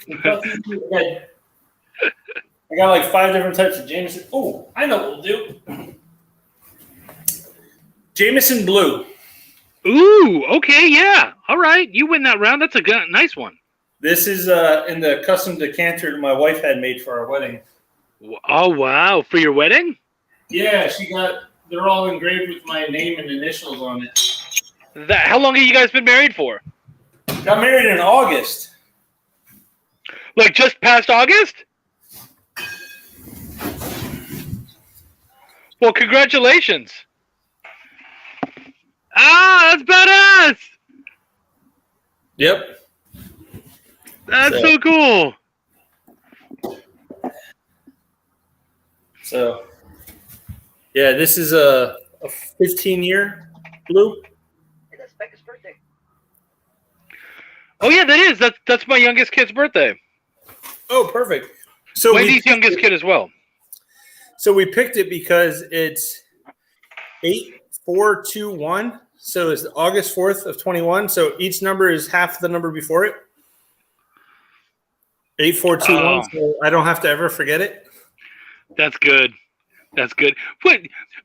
Kentucky. I got like 5 different types of Jameson. Oh, I know what we'll do. Jameson Blue. Ooh, okay, yeah. All right, you win that round. That's a good, nice one. This is in the custom decanter my wife had made for our wedding. Oh, wow. For your wedding? Yeah, they're all engraved with my name and initials on it. How long have you guys been married for? Got married in August. Like just past August? Well, congratulations. That's badass. Yep. That's so cool. So, yeah, this is a 15-year Blue. Hey, that's Becca's birthday. Oh yeah, that is. That's my youngest kid's birthday. Oh, perfect. So Wendy's youngest kid as well. So we picked it because it's 8421. So it's August 4th of 21. So each number is half the number before it. 8421. So I don't have to ever forget it. That's good. That's good. What,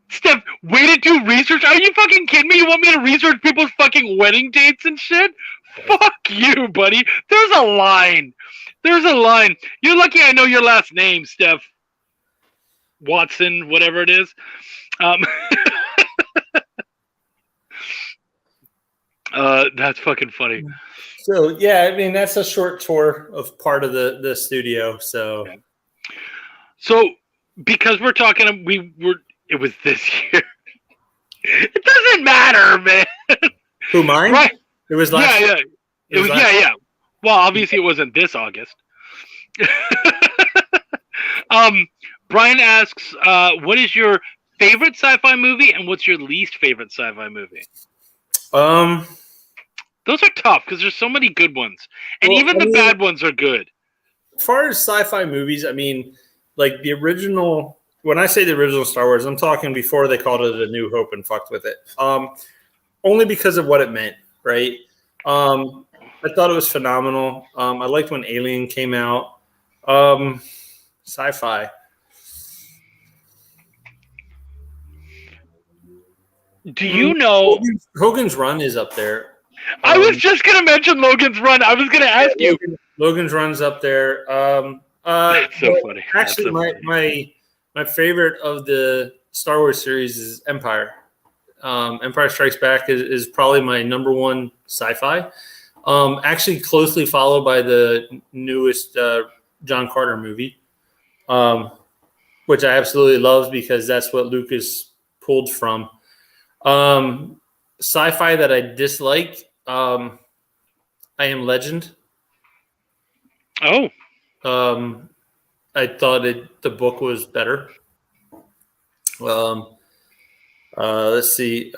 Steph? Way to do research? Are you fucking kidding me? You want me to research people's fucking wedding dates and shit? Fuck you, buddy. There's a line. There's a line. You're lucky I know your last name, Steph. Watson, whatever it is. That's fucking funny. So yeah, I mean that's a short tour of part of the studio. So, okay. So because we're talking, it was this year. It doesn't matter, man. Who, mine? Right? It was last. Yeah. It was yeah. Well, obviously it wasn't this August. Brian asks, what is your favorite sci-fi movie and what's your least favorite sci-fi movie? Those are tough because there's so many good ones, and even the bad ones are good. As far as sci-fi movies, I mean, like the original. When I say the original Star Wars, I'm talking before they called it A New Hope and fucked with it. Only because of what it meant, right? I thought it was phenomenal. I liked when Alien came out. Sci-fi. Do you know Hogan's Run is up there? I was just gonna mention Logan's Run. I was gonna ask you. Logan's Run's up there. That's so funny. Actually, my favorite of the Star Wars series is Empire. Empire Strikes Back is probably my number one sci-fi. Actually, closely followed by the newest John Carter movie, which I absolutely love because that's what Lucas pulled from. Sci-fi that I dislike, I Am Legend. Oh. I thought the book was better. Let's see.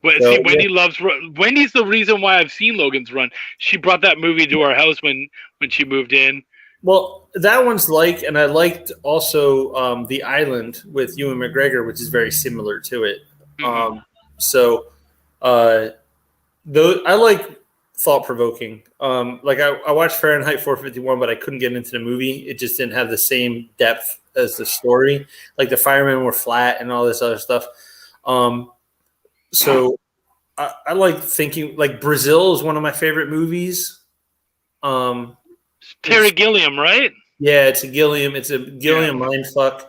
Wendy's the reason why I've seen Logan's Run. She brought that movie to our house when she moved in. Well, that one's and I liked also The Island with Ewan McGregor, which is very similar to it. Mm-hmm. I like thought-provoking. I watched Fahrenheit 451, but I couldn't get into the movie. It just didn't have the same depth as the story. Like the firemen were flat and all this other stuff. So I like thinking, like Brazil is one of my favorite movies. Terry Gilliam, right? Yeah, it's a Gilliam mindfuck.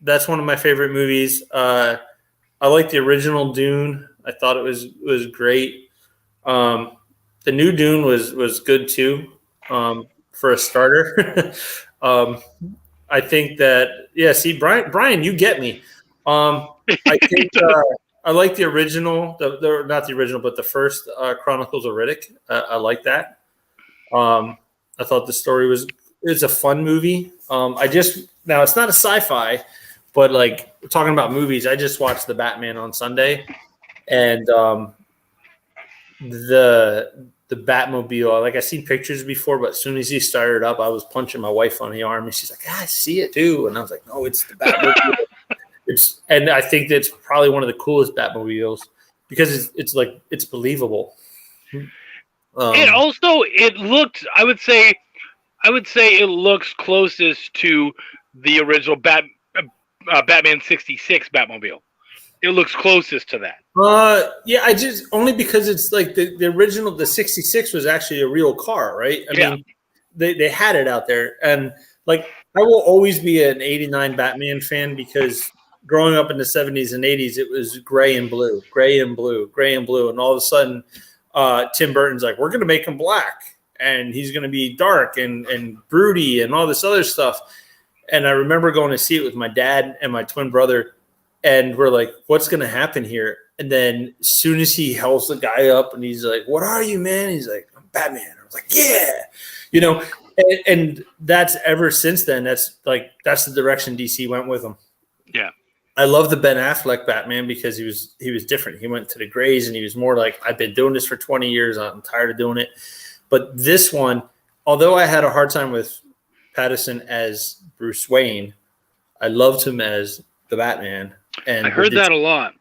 That's one of my favorite movies. I like the original Dune. I thought it was great. The new Dune was good too, for a starter. I think that see, Brian, you get me. I think I like the original, not the original, but the first Chronicles of Riddick. I like that. I thought the story it's a fun movie. Now it's not a sci-fi, but like we're talking about movies. I just watched the Batman on Sunday, and the Batmobile. Like I seen pictures before, but as soon as he started up, I was punching my wife on the arm, and she's like, "I see it too," and I was like, "No, it's the Batmobile." And I think that's probably one of the coolest Batmobiles because it's believable. I would say it looks closest to the original Batman 66 Batmobile. It looks closest to that. I just only because it's like the original, the 66 was actually a real car, right? I mean, they had it out there, and like I will always be an 89 Batman fan because growing up in the 70s and 80s, it was gray and blue, and all of a sudden, Tim Burton's like, we're going to make him black, and he's going to be dark and broody and all this other stuff. And I remember going to see it with my dad and my twin brother, And we're like, what's going to happen here? And then as soon as he helps the guy up and he's like, what are you, man? He's like, I'm Batman. I was like, yeah. You know, and that's ever since then. That's the direction DC went with him. Yeah. I love the Ben Affleck Batman because he was different. He went to the grays and he was more like, I've been doing this for 20 years. I'm tired of doing it. But this one, although I had a hard time with Pattinson as Bruce Wayne, I loved him as the Batman. And I heard that a lot.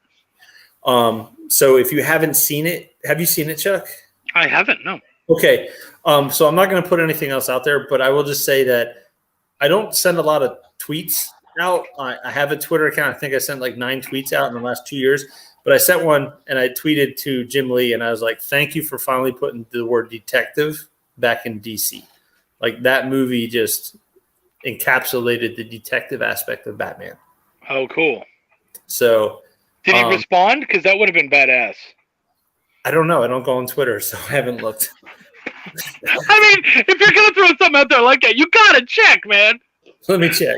So if you haven't seen it, have you seen it, Chuck? I haven't, no. Okay. So I'm not going to put anything else out there, but I will just say that I don't send a lot of tweets out. I have a Twitter account. I think I sent like 9 tweets out in the last 2 years, but I sent one and I tweeted to Jim Lee and I was like, thank you for finally putting the word detective back in DC. Like that movie just encapsulated the detective aspect of Batman. Oh, cool. So did he respond? Because that would have been badass. I don't know. I don't go on Twitter, so I haven't looked. I mean, if you're gonna throw something out there like that, you gotta check, man. Let me check.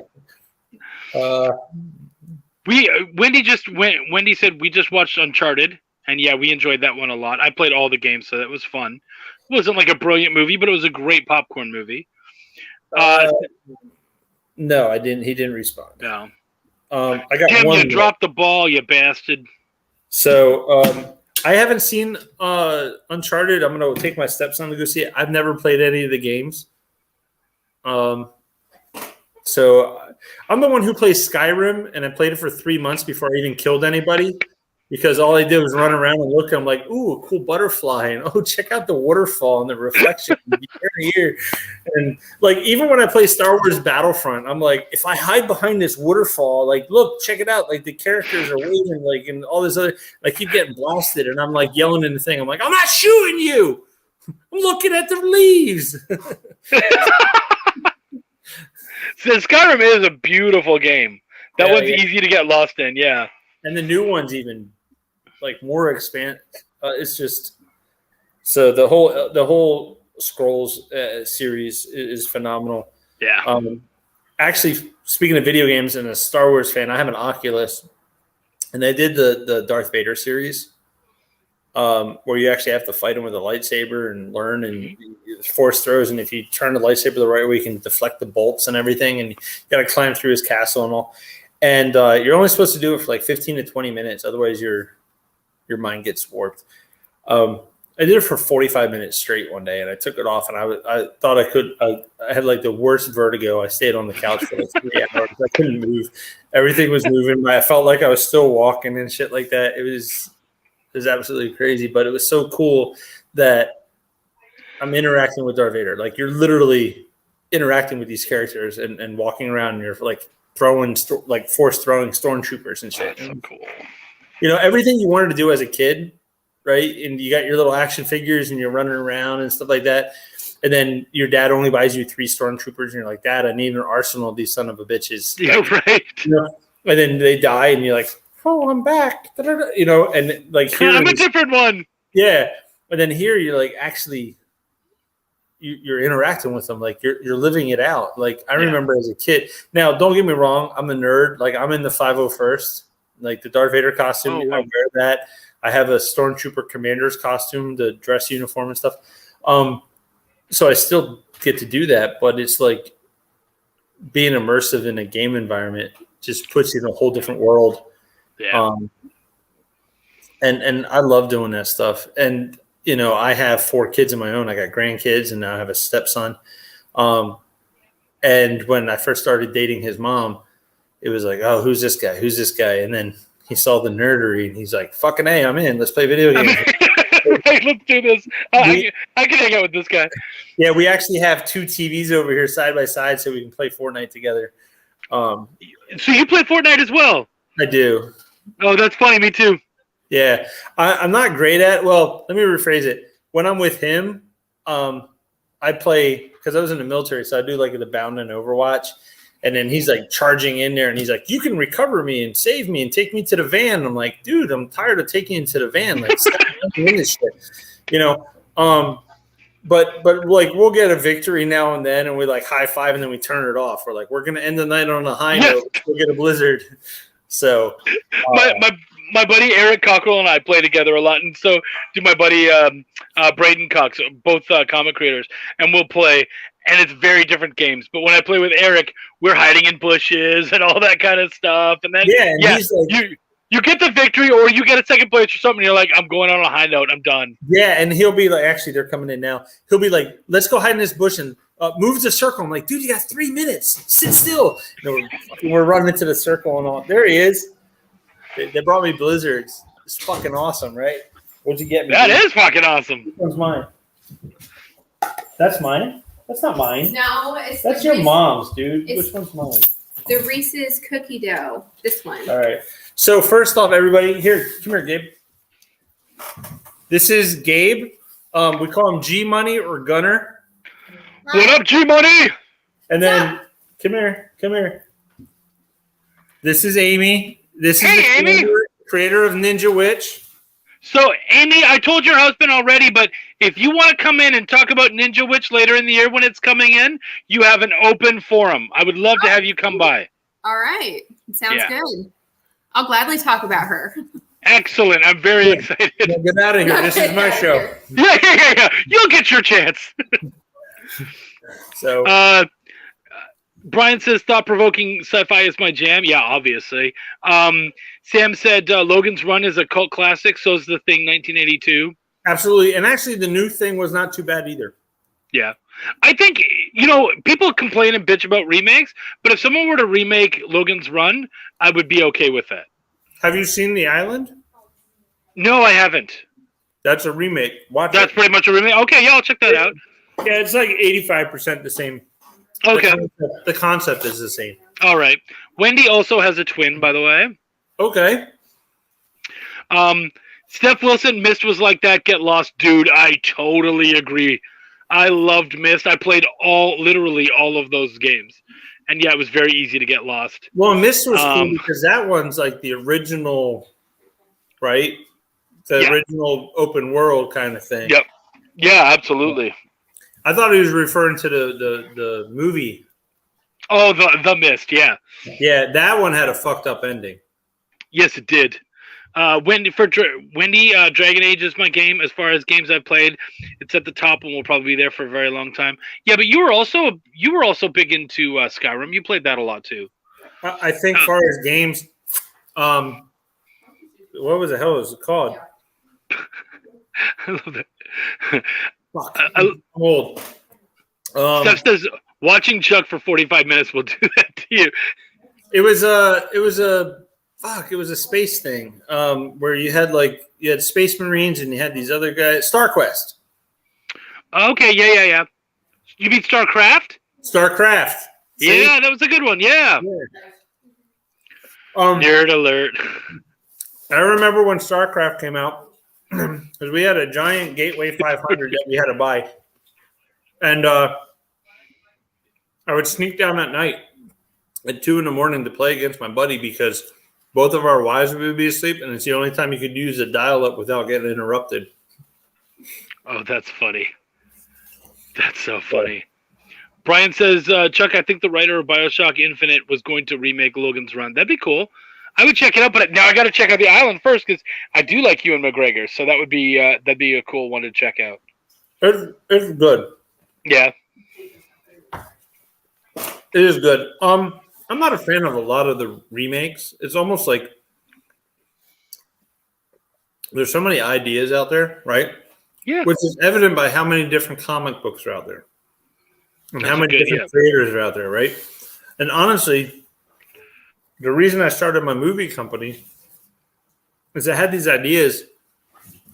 Wendy said we just watched Uncharted, and yeah, we enjoyed that one a lot. I played all the games, so that was fun. It wasn't like a brilliant movie, but it was a great popcorn movie. No, I didn't. He didn't respond. No. I got Tim, one. you dropped the ball, you bastard. So I haven't seen Uncharted. I'm going to take my stepson to go see it. I've never played any of the games. So I'm the one who plays Skyrim, and I played it for 3 months before I even killed anybody because all I did was run around and look. I'm like, ooh, a cool butterfly. And, oh, check out the waterfall and the reflection here. And, like, even when I play Star Wars Battlefront, I'm like, if I hide behind this waterfall, like, look, check it out. Like, the characters are waving, like, and all this other – I keep getting blasted. And I'm, like, yelling in the thing. I'm like, I'm not shooting you. I'm looking at the leaves. So Skyrim is a beautiful game. That one's yeah. easy to get lost in, yeah. And the new one's even like more expansive. It's just so the whole Scrolls series is phenomenal. Yeah. Actually, speaking of video games and a Star Wars fan, I have an Oculus, and they did the Darth Vader series, where you actually have to fight him with a lightsaber and learn and force throws. And if you turn the lightsaber the right way, you can deflect the bolts and everything. And you got to climb through his castle and all. And you're only supposed to do it for like 15 to 20 minutes. Otherwise, your mind gets warped. I did it for 45 minutes straight one day, and I took it off. And I thought I could. I had like the worst vertigo. I stayed on the couch for like 3 hours. I couldn't move. Everything was moving. I felt like I was still walking and shit like that. It was absolutely crazy, but it was so cool that I'm interacting with Darth Vader. Like you're literally interacting with these characters and walking around, and you're like force throwing stormtroopers and shit. That's so cool. You know, everything you wanted to do as a kid, right? And you got your little action figures and you're running around and stuff like that. And then your dad only buys you 3 stormtroopers, and you're like, Dad, I need an arsenal of these son of a bitches. Yeah, right. You know? And then they die, and you're like, oh, I'm back. Da-da-da. You know, and like here, I'm a different one. Yeah. But then here you're like actually you're interacting with them, like you're living it out. Like I remember as a kid. Now, don't get me wrong, I'm a nerd. Like I'm in the 501st, like the Darth Vader costume. Oh, wow. I wear that. I have a Stormtrooper commander's costume, the dress uniform and stuff. So I still get to do that, but it's like being immersive in a game environment just puts you in a whole different world. Yeah. And I love doing that stuff. And, you know, I have 4 kids of my own. I got grandkids, and now I have a stepson. And when I first started dating his mom, it was like, oh, who's this guy? Who's this guy? And then he saw the nerdery, and he's like, fucking A, I'm in. Let's play video games. Right, let's do this. I can hang out with this guy. Yeah, we actually have 2 TVs over here side by side so we can play Fortnite together. So you play Fortnite as well? I do. Oh, that's funny. Me too. Yeah. I'm not great at – well, let me rephrase it. When I'm with him, I play – because I was in the military, so I do like the Bound and Overwatch. And then he's like charging in there, and he's like, you can recover me and save me and take me to the van. I'm like, dude, I'm tired of taking you to the van. Like, stop doing this shit. You know? But like we'll get a victory now and then, and we like high five, and then we turn it off. We're like, we're gonna end the night on a high note. We'll get a blizzard. So my buddy Eric Cockrell and I play together a lot, and so do my buddy Braden Cox, both comic creators, and we'll play. And it's very different games. But when I play with Eric, we're hiding in bushes and all that kind of stuff. And then he's like, you get the victory, or you get a second place or something. And you're like, I'm going on a high note. I'm done. Yeah, and he'll be like, actually, they're coming in now. He'll be like, let's go hide in this bush and move the circle. I'm like, dude, you got 3 minutes. Sit still. We're running into the circle and all. There he is. They brought me blizzards. It's fucking awesome, right? What'd you get me? That is fucking awesome. Which one's mine? That's mine? That's not mine. No, that's your mom's, dude. Which one's mine? The Reese's cookie dough. This one. All right. So first off, everybody, come here, Gabe. This is Gabe. We call him G Money or Gunner. What up, G Money? And then come here. This is Amy. This is Amy. Creator of Ninja Witch. So, Amy, I told your husband already, but if you want to come in and talk about Ninja Witch later in the year when it's coming in, you have an open forum. I would love to have you come by. All right. Sounds good. I'll gladly talk about her. Excellent. I'm very excited. Get out of here. This is my show. Yeah. You'll get your chance. So, Brian says thought-provoking sci-fi is my jam. Yeah, obviously. Sam said Logan's Run is a cult classic. So is The Thing 1982. Absolutely. And actually, the new thing was not too bad either. Yeah. I think, people complain and bitch about remakes, but if someone were to remake Logan's Run, I would be okay with that. Have you seen The Island? No, I haven't. That's a remake. That's pretty much a remake? Okay, yeah, I'll check that out. Yeah, it's like 85% the same. Okay. The concept is the same. All right. Wendy also has a twin, by the way. Okay. Steph Wilson, Myst was like that. Get lost. Dude, I totally agree. I loved Myst. I played literally all of those games. And yeah, it was very easy to get lost. Well, Myst was cool because that one's like the original, right? The original open world kind of thing. Yep. Yeah, absolutely. I thought he was referring to the movie. Oh, the Myst, yeah. Yeah, that one had a fucked up ending. Yes, it did. Wendy, Dragon Age is my game. As far as games I've played, it's at the top and will probably be there for a very long time. Yeah, but you were also big into Skyrim. You played that a lot too. I think, as far as games, what was the hell was it called? I love that. Fuck, I'm old. Steph says watching Chuck for 45 minutes will do that to you. It was a space thing where you had Space Marines and you had these other guys. StarQuest. Okay, yeah. You mean StarCraft? StarCraft. See? Yeah, that was a good one. Yeah. Nerd alert. I remember when StarCraft came out because we had a giant Gateway 500 that we had to buy, and I would sneak down at night at 2 a.m. to play against my buddy because both of our wives would be asleep, and it's the only time you could use a dial-up without getting interrupted. Oh, that's funny. That's so funny. Brian says, Chuck, I think the writer of BioShock Infinite was going to remake Logan's Run. That'd be cool. I would check it out, but now I got to check out The Island first because I do like Ewan McGregor, so that'd be a cool one to check out. It's good. Yeah. It is good. I'm not a fan of a lot of the remakes. It's almost like there's so many ideas out there, right? Yeah. Which is evident by how many different comic books are out there. And how many different creators are out there, right? And honestly, the reason I started my movie company is I had these ideas,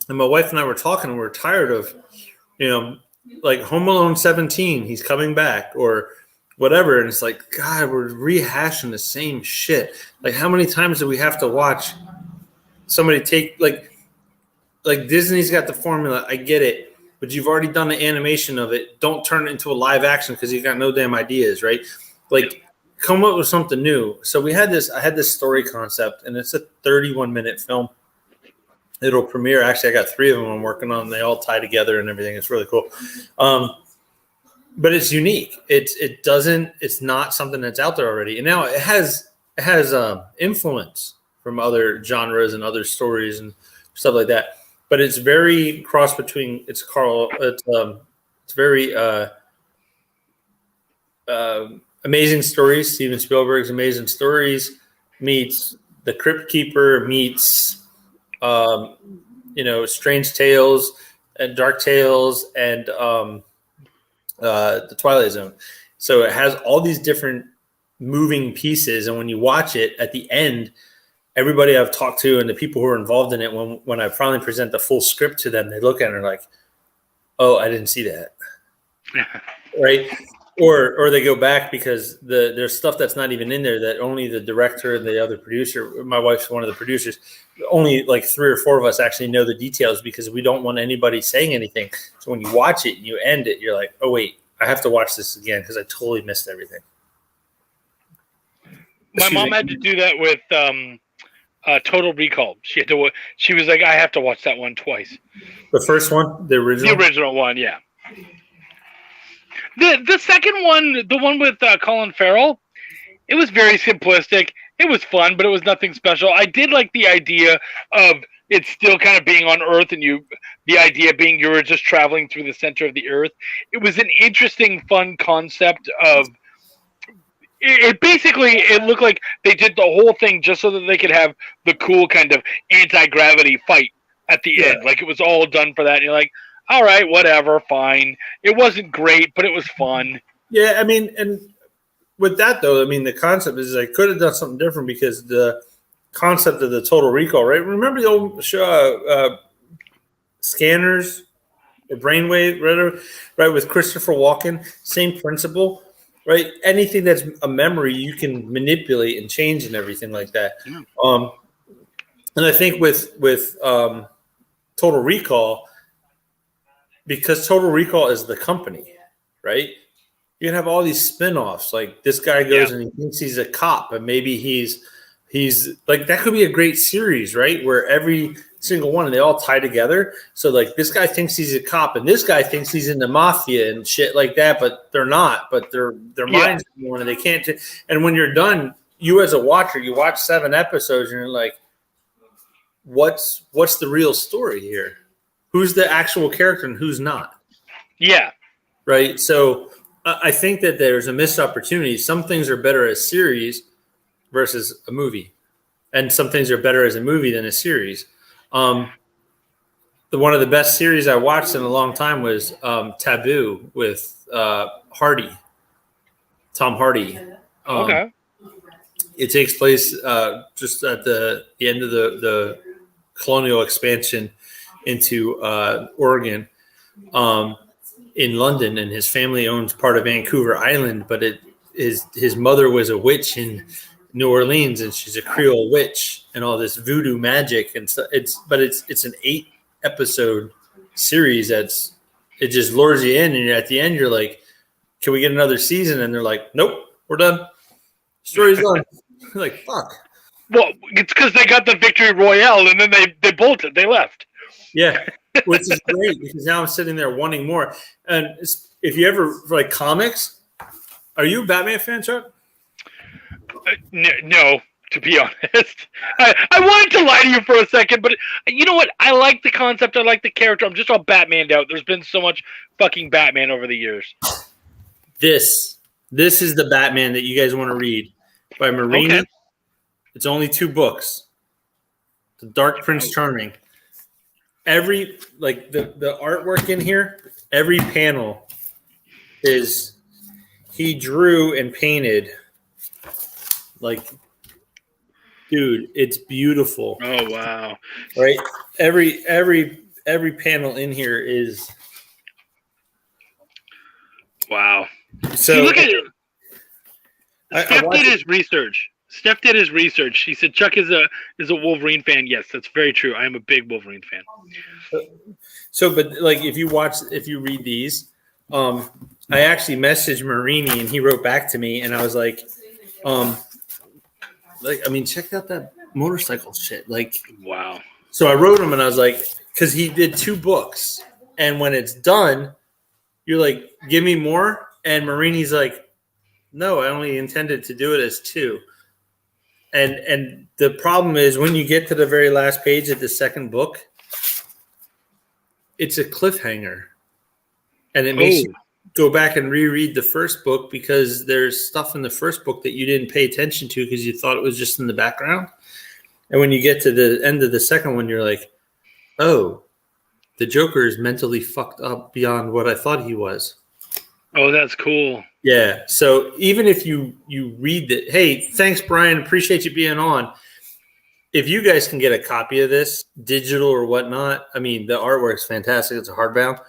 and my wife and I were talking, and we were tired of, like Home Alone 17, he's coming back, or whatever. And it's like, God, we're rehashing the same shit. Like, how many times do we have to watch somebody take, like Disney's got the formula, I get it, but you've already done the animation of it. Don't turn it into a live action because you've got no damn ideas, right? Like, come up with something new. So I had this story concept, and it's a 31-minute film. It'll premiere. Actually, I got 3 of them I'm working on. They all tie together and everything. It's really cool. But it's unique. It's not something that's out there already. And now it has influence from other genres and other stories and stuff like that. But it's very cross between. It's very amazing stories. Steven Spielberg's amazing stories meets The Crypt Keeper meets Strange Tales and Dark Tales and The Twilight Zone. So it has all these different moving pieces, and when you watch it at the end, everybody I've talked to and the people who are involved in it, when I finally present the full script to them, they look at it and are like, "Oh, I didn't see that." Right? Or they go back because there's stuff that's not even in there that only the director and the other producer, my wife's one of the producers, only like 3 or 4 of us actually know the details because we don't want anybody saying anything. So when you watch it and you end it, you're like, oh, wait, I have to watch this again because I totally missed everything. My mom had to do that with Total Recall. She was like, I have to watch that one twice. The first one? The original? The original one, yeah. The second one, the one with Colin Farrell, it was very simplistic. It was fun, but it was nothing special. I did like the idea of it still kind of being on Earth, and the idea being you were just traveling through the center of the Earth. It was an interesting, fun concept of. It basically looked like they did the whole thing just so that they could have the cool kind of anti-gravity fight at the end. Like it was all done for that. And you're like, all right, whatever, fine. It wasn't great, but it was fun. Yeah, I mean, and with that though, I mean, the concept is I could have done something different because the concept of the Total Recall, right? Remember the old show, Scanners or Brainwave, right? With Christopher Walken, same principle, right? Anything that's a memory you can manipulate and change and everything like that. Yeah. And I think with Total Recall, because Total Recall is the company, right? You can have all these spin-offs. Like this guy goes and he thinks he's a cop, and maybe he's like that could be a great series, right? Where every single one and they all tie together. So like this guy thinks he's a cop, and this guy thinks he's in the mafia and shit like that, but they're not. But their minds are one, and they can't. And when you're done, you as a watcher, you watch 7 episodes, and you're like, what's the real story here? Who's the actual character and who's not? Yeah. Right. So I think that there's a missed opportunity. Some things are better as series versus a movie, and some things are better as a movie than a series. One of the best series I watched in a long time was Taboo with Tom Hardy. Okay. It takes place just at the end of the colonial expansion into Oregon, in London, and his family owns part of Vancouver Island, but his mother was a witch in New Orleans, and she's a Creole witch, and all this voodoo magic, and so it's an 8-episode series it just lures you in, and at the end you're like, can we get another season? And they're like, nope, we're done. Story's done. Like, fuck. Well, it's because they got the victory royale, and then they bolted. They left. Yeah, which is great because now I'm sitting there wanting more. And if you ever like comics, are you a Batman fan, Chuck? No, to be honest. I wanted to lie to you for a second, but you know what? I like the concept. I like the character. I'm just all Batmaned out. There's been so much fucking Batman over the years. This is the Batman that you guys want to read by Marini. Okay. It's only 2 books. The Dark Prince Charming. Every the artwork in here, every panel is he drew and painted. Like, dude, it's beautiful. Oh wow! Right, every panel in here is wow. So see, look at it. Steph did his research. She said Chuck is a Wolverine fan. Yes, that's very true. I am a big Wolverine fan. So, but like if you read these, I actually messaged Marini and he wrote back to me, and I was like, check out that motorcycle shit. Like, wow. So I wrote him and I was like, because he did 2 books, and when it's done, you're like, give me more. And Marini's like, no, I only intended to do it as 2. And the problem is when you get to the very last page of the second book, it's a cliffhanger. And it makes you go back and reread the first book because there's stuff in the first book that you didn't pay attention to because you thought it was just in the background. And when you get to the end of the second one, you're like, oh, the Joker is mentally fucked up beyond what I thought he was. Oh, that's cool. Yeah. So even if you read that, hey, thanks, Brian. Appreciate you being on. If you guys can get a copy of this, digital or whatnot, I mean, the artwork's fantastic. It's a hardbound.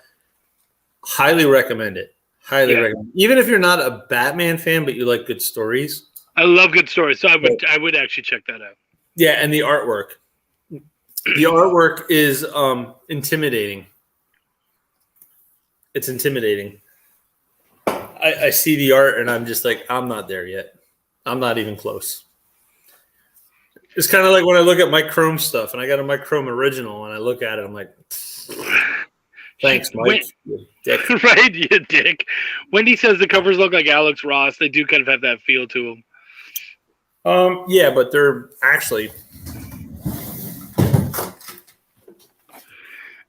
Highly recommend it. Highly recommend it. Even if you're not a Batman fan, but you like good stories. I love good stories, so I would actually check that out. Yeah, and the artwork. The artwork is intimidating. It's intimidating. I see the art and I'm just like, I'm not there yet. I'm not even close. It's kind of like when I look at my Chrome stuff and I got a my Chrome original and I look at it, I'm like, thanks, Mike. You dick. Right, you dick. Wendy says the covers look like Alex Ross. They do kind of have that feel to them. Yeah, but they're actually.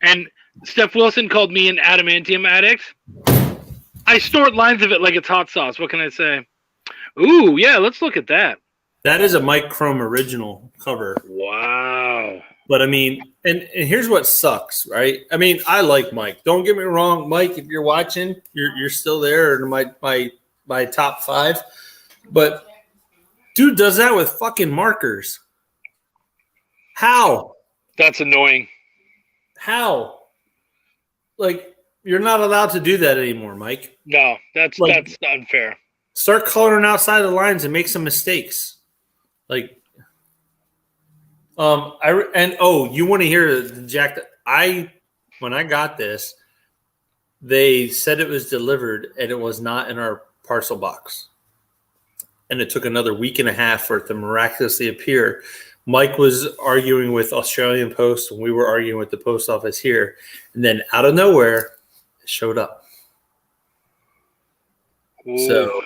And Steph Wilson called me an adamantium addict. I snort lines of it like it's hot sauce. What can I say? Ooh, yeah, let's look at that. That is a Mike Chrome original cover. Wow. But I mean, and here's what sucks, right? I mean, I like Mike. Don't get me wrong, Mike. If you're watching, you're still there in my top 5. But dude does that with fucking markers. How? That's annoying. How? Like, you're not allowed to do that anymore, Mike. No, that's unfair. Start coloring outside the lines and make some mistakes. Like, you want to hear the Jack? When I got this, they said it was delivered and it was not in our parcel box, and it took another week and a half for it to miraculously appear. Mike was arguing with Australian Post, and we were arguing with the post office here, and then out of nowhere, it showed up. Ooh. So,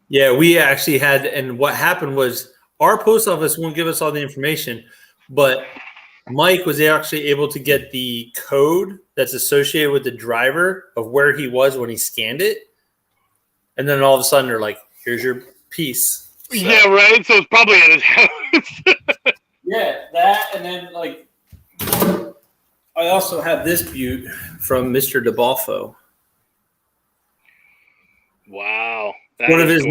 yeah, we actually had, and what happened was our post office won't give us all the information, but Mike was actually able to get the code that's associated with the driver of where he was when he scanned it. And then all of a sudden they're like, here's your piece. So, yeah, right? So it's probably at his house. yeah, that, and then like I also have this butte from Mr. DeBalfo. Wow. One of his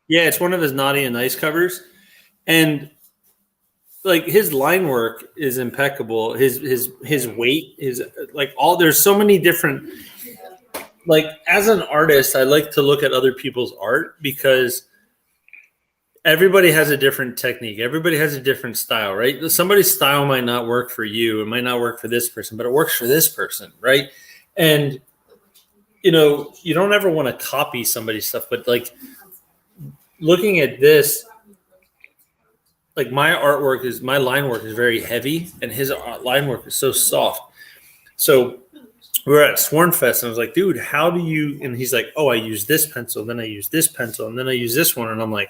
it's one of his Naughty and Nice covers. And like his line work is impeccable. His weight is like there's so many different, like as an artist, I like to look at other people's art because everybody has a different technique. Everybody has a different style, right? Somebody's style might not work for you. It might not work for this person, but it works for this person, right? And, you know, you don't ever want to copy somebody's stuff, but like looking at this, like my line work is very heavy and his line work is so soft. So we were at Swornfest and I was like, dude, how do you, and he's like, oh, I use this pencil, then I use this pencil, and then I use this one. And I'm like,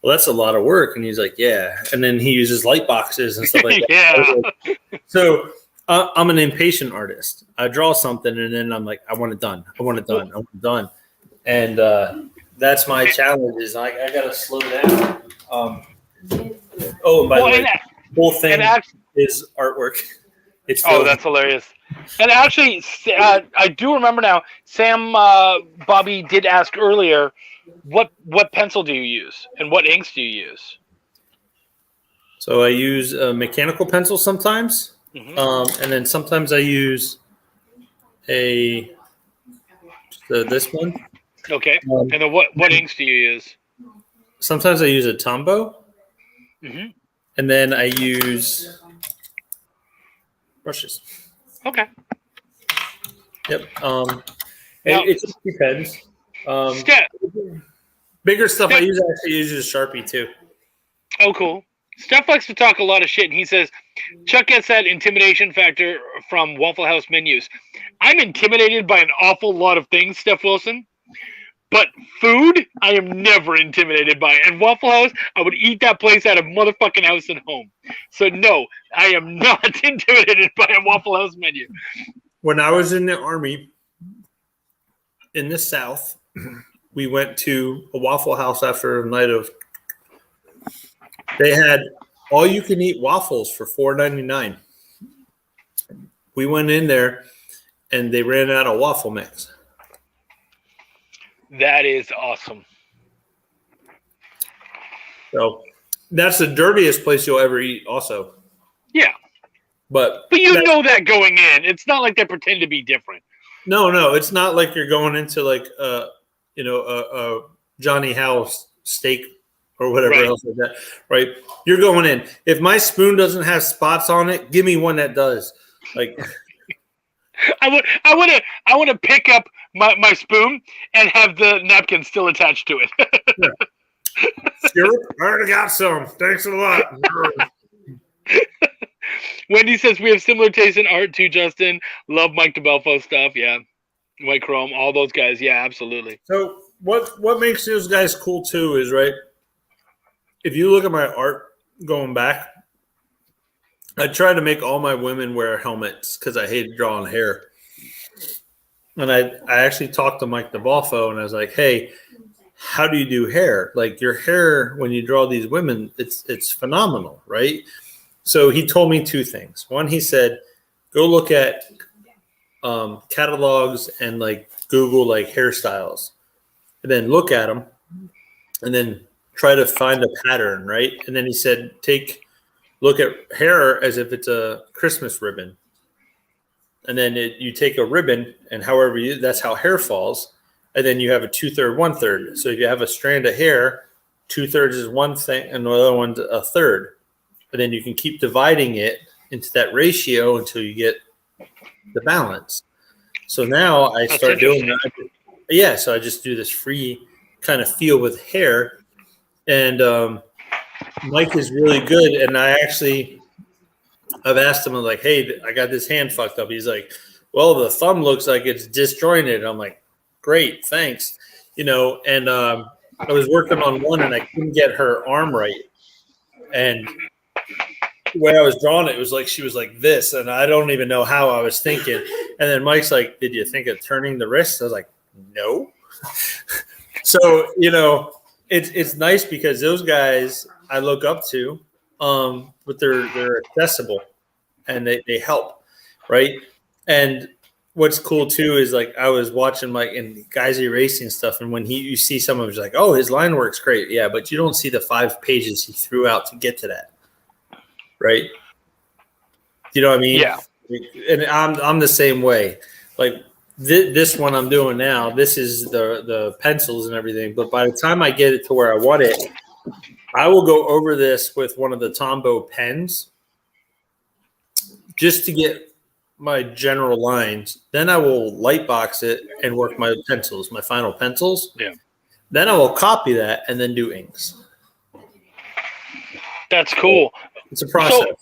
well, that's a lot of work. And he's like, yeah. And then he uses light boxes and stuff like that. Yeah. So I'm an impatient artist. I draw something and then I'm like, I want it done. I want it done. I want it done. And that's my challenge is I got to slow down. And by the way, the whole thing is artwork. It's that's hilarious. And actually, I do remember now, Sam Bobby did ask earlier, what pencil do you use and what inks do you use? So I use a mechanical pencil sometimes, and then sometimes I use this one. Okay. And then what inks do you use? Sometimes I use a Tombow, and then I use brushes. Okay. Yep. It just depends. Bigger stuff I actually use a Sharpie too. Oh, cool. Steph likes to talk a lot of shit, and he says Chuck gets that intimidation factor from Waffle House menus. I'm intimidated by an awful lot of things, Steph Wilson, But food, I am never intimidated by. And Waffle House, I would eat that place out of motherfucking house and home. So no, I am not intimidated by a Waffle House menu. When I was in the Army in the South, we went to a Waffle House after a night of. They had all you can eat waffles for $4.99. We went in there, and they ran out of waffle mix. That is awesome. So that's the dirtiest place you'll ever eat. Also, Yeah, but you know that going in. It's not like they pretend to be different. no, it's not like you're going into like a Johnny House steak or whatever Right. else like that, right? You're going in. If my spoon doesn't have spots on it, give me one that does. Like I want to pick up my spoon and have the napkin still attached to it. syrup, I already got some. Thanks a lot. Wendy says we have similar taste in art too, Justin. Love Mike DeBelfo stuff. Yeah. White Chrome, all those guys. Yeah, absolutely. So what makes those guys cool too is, right, if you look at my art going back, I try to make all my women wear helmets because I hate drawing hair. And I actually talked to Mike DeBalfo and I was like, hey, how do you do hair? Like your hair when you draw these women, it's phenomenal, right? So he told me two things. One, he said, go look at catalogs and like Google like hairstyles, and then look at them, and then try to find a pattern, right? And then he said, look at hair as if it's a Christmas ribbon, and then you take a ribbon and however that's how hair falls, and then you have a 2/3, 1/3. So if you have a strand of hair, 2/3 is one thing, and the other one's a third. And then you can keep dividing it into that ratio until you get the balance. So now I start doing that. Yeah, so I just do this free kind of feel with hair. And Mike is really good. And I've asked him, I'm like, hey, I got this hand fucked up. He's like, well, the thumb looks like it's disjointed. I'm like, great, thanks. And I was working on one and I couldn't get her arm right. And the way I was drawing it was like she was like this, and I don't even know how I was thinking. And then Mike's like, did you think of turning the wrist? I was like, no. So, it's nice because those guys I look up to, but they're accessible and they help, right? And what's cool too is like I was watching Mike and guys erasing stuff, and when you see some of it's like, oh, his line work's great, yeah, but you don't see the 5 pages he threw out to get to that. Right. You know what I mean? Yeah. And I'm the same way. Like this one I'm doing now, this is the pencils and everything. But by the time I get it to where I want it, I will go over this with one of the Tombow pens just to get my general lines. Then I will light box it and work my pencils, my final pencils. Yeah. Then I will copy that and then do inks. That's cool. It's a process. So,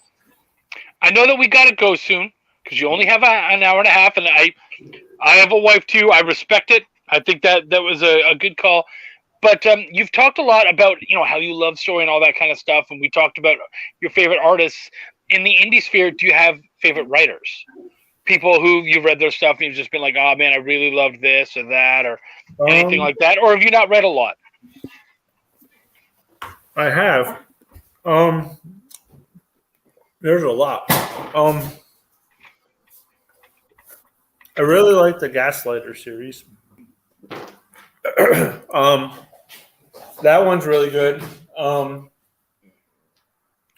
I know that we got to go soon because you only have an hour and a half, and I have a wife too. I respect it. I think that was a good call. But you've talked a lot about how you love story and all that kind of stuff, and we talked about your favorite artists in the indie sphere. Do you have favorite writers? People who you've read their stuff and you've just been like, oh man, I really loved this or that or anything like that, or have you not read a lot? I have. There's a lot. I really like the Gaslighter series. That one's really good.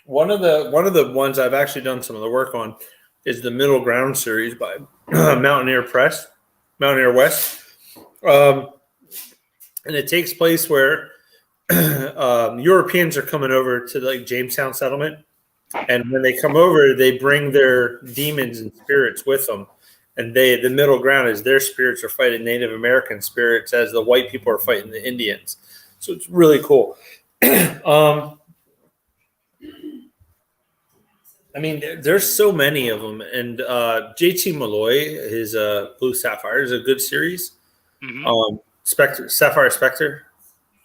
One of the ones I've actually done some of the work on is the Middle Ground series by Mountaineer West. And it takes place where Europeans are coming over to like Jamestown settlement. And when they come over, they bring their demons and spirits with them. And the middle ground is their spirits are fighting Native American spirits as the white people are fighting the Indians. So it's really cool. I mean, there's so many of them. And JT Malloy, his Blue Sapphire is a good series. Mm-hmm. Sapphire Spectre.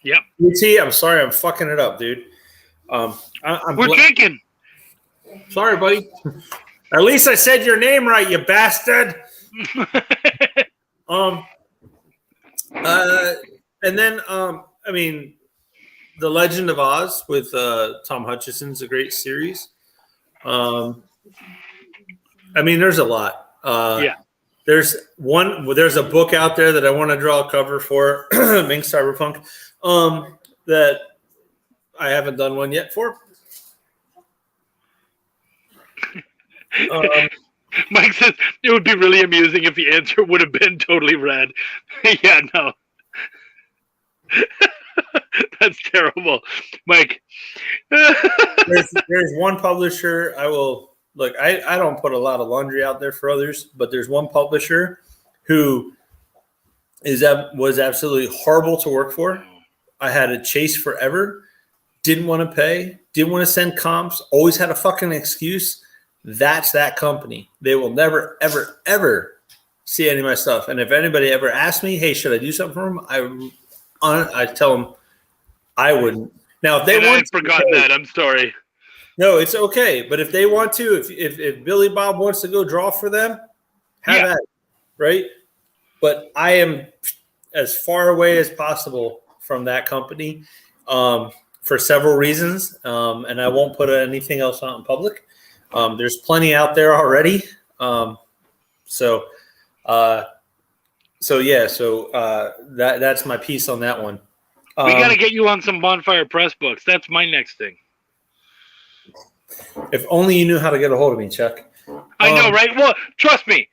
Yep. UT, I'm sorry, I'm fucking it up, dude. I'm We're drinking. sorry, buddy. At least I said your name right, you bastard. And then I mean, The Legend of Oz with Tom Hutchison's a great series. I mean, there's a lot. Yeah. There's a book out there that I want to draw a cover for, Mink Cyberpunk, that I haven't done one yet for. Mike says it would be really amusing if the answer would have been totally red. Yeah, no. That's terrible. Mike. there's one publisher I will look. I don't put a lot of laundry out there for others, but there's one publisher who was absolutely horrible to work for. I had to chase forever. Didn't want to pay. Didn't want to send comps. Always had a fucking excuse. That's that company. They will never, ever, ever see any of my stuff. And if anybody ever asks me, hey, should I do something for them? I tell them I wouldn't. Now, if they want I've forgotten that. I'm sorry. No, it's okay. But if they want to, if Billy Bob wants to go draw for them, have at it, right? But I am as far away as possible from that company for several reasons, and I won't put anything else out in public. There's plenty out there already. So that's my piece on that one. We got to get you on some Bonfire Press books. That's my next thing. If only you knew how to get a hold of me, Chuck. I know, right? Well, trust me.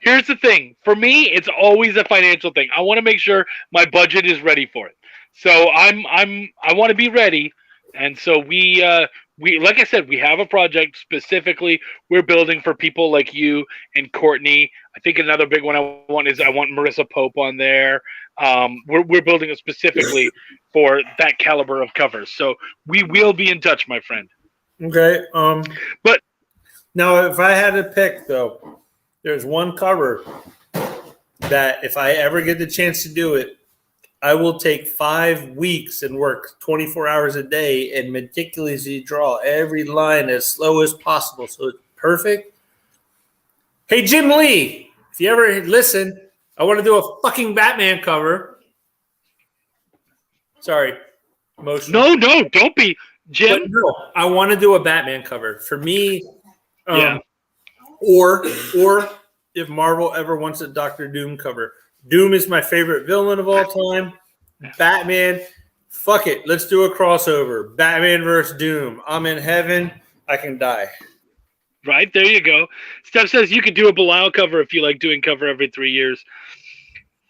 Here's the thing. For me, it's always a financial thing. I want to make sure my budget is ready for it. So I want to be ready. And so we like I said, we have a project specifically we're building for people like you and Courtney. I think another big one I want Marissa Pope on there. We're building it specifically for that caliber of covers. So we will be in touch, my friend. Okay. But now, if I had to pick, though, there's one cover that if I ever get the chance to do it, I will take 5 weeks and work 24 hours a day and meticulously draw every line as slow as possible so it's perfect. Hey, Jim Lee, if you ever listen, I want to do a fucking Batman cover. Sorry. Emotional. No, don't be. Jim? But no, I want to do a Batman cover. For me, yeah. Or if Marvel ever wants a Doctor Doom cover. Doom is my favorite villain of all time. Batman, fuck it. Let's do a crossover. Batman versus Doom. I'm in heaven. I can die. Right, there you go. Steph says you could do a Belial cover if you like doing cover every 3 years.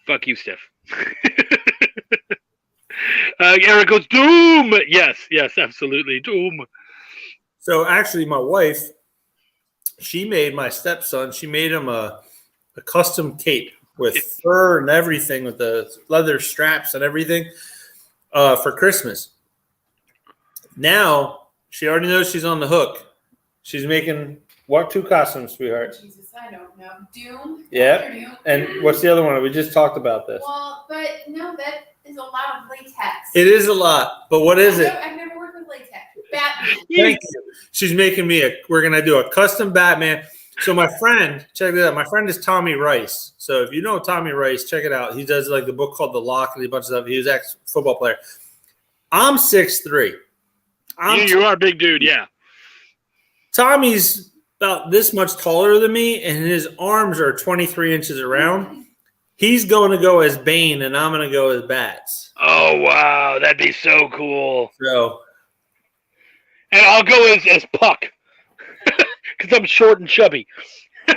Fuck you, Steph. Eric goes, Doom! Yes, absolutely. Doom. So actually, my wife, she made my stepson, she made him a custom cape with fur and everything, with the leather straps and everything for Christmas. Now, she already knows she's on the hook. She's making what 2 costumes, sweetheart? Jesus, I don't know. Doom? Yeah. Doom. And what's the other one? We just talked about this. Well, but no, that is a lot of latex. It is a lot, but what is it? I've never worked with latex. Batman. Thank you. She's making me we're going to do a custom Batman. So my friend, check it out. My friend is Tommy Rice. So if you know Tommy Rice, check it out. He does like the book called The Lock and a bunch of stuff. He was ex-football player. I'm 6'3". You are a big dude, yeah. Tommy's about this much taller than me, and his arms are 23 inches around. He's going to go as Bane, and I'm going to go as Bats. Oh, wow. That'd be so cool. So, and I'll go as Puck. Because I'm short and chubby. I'm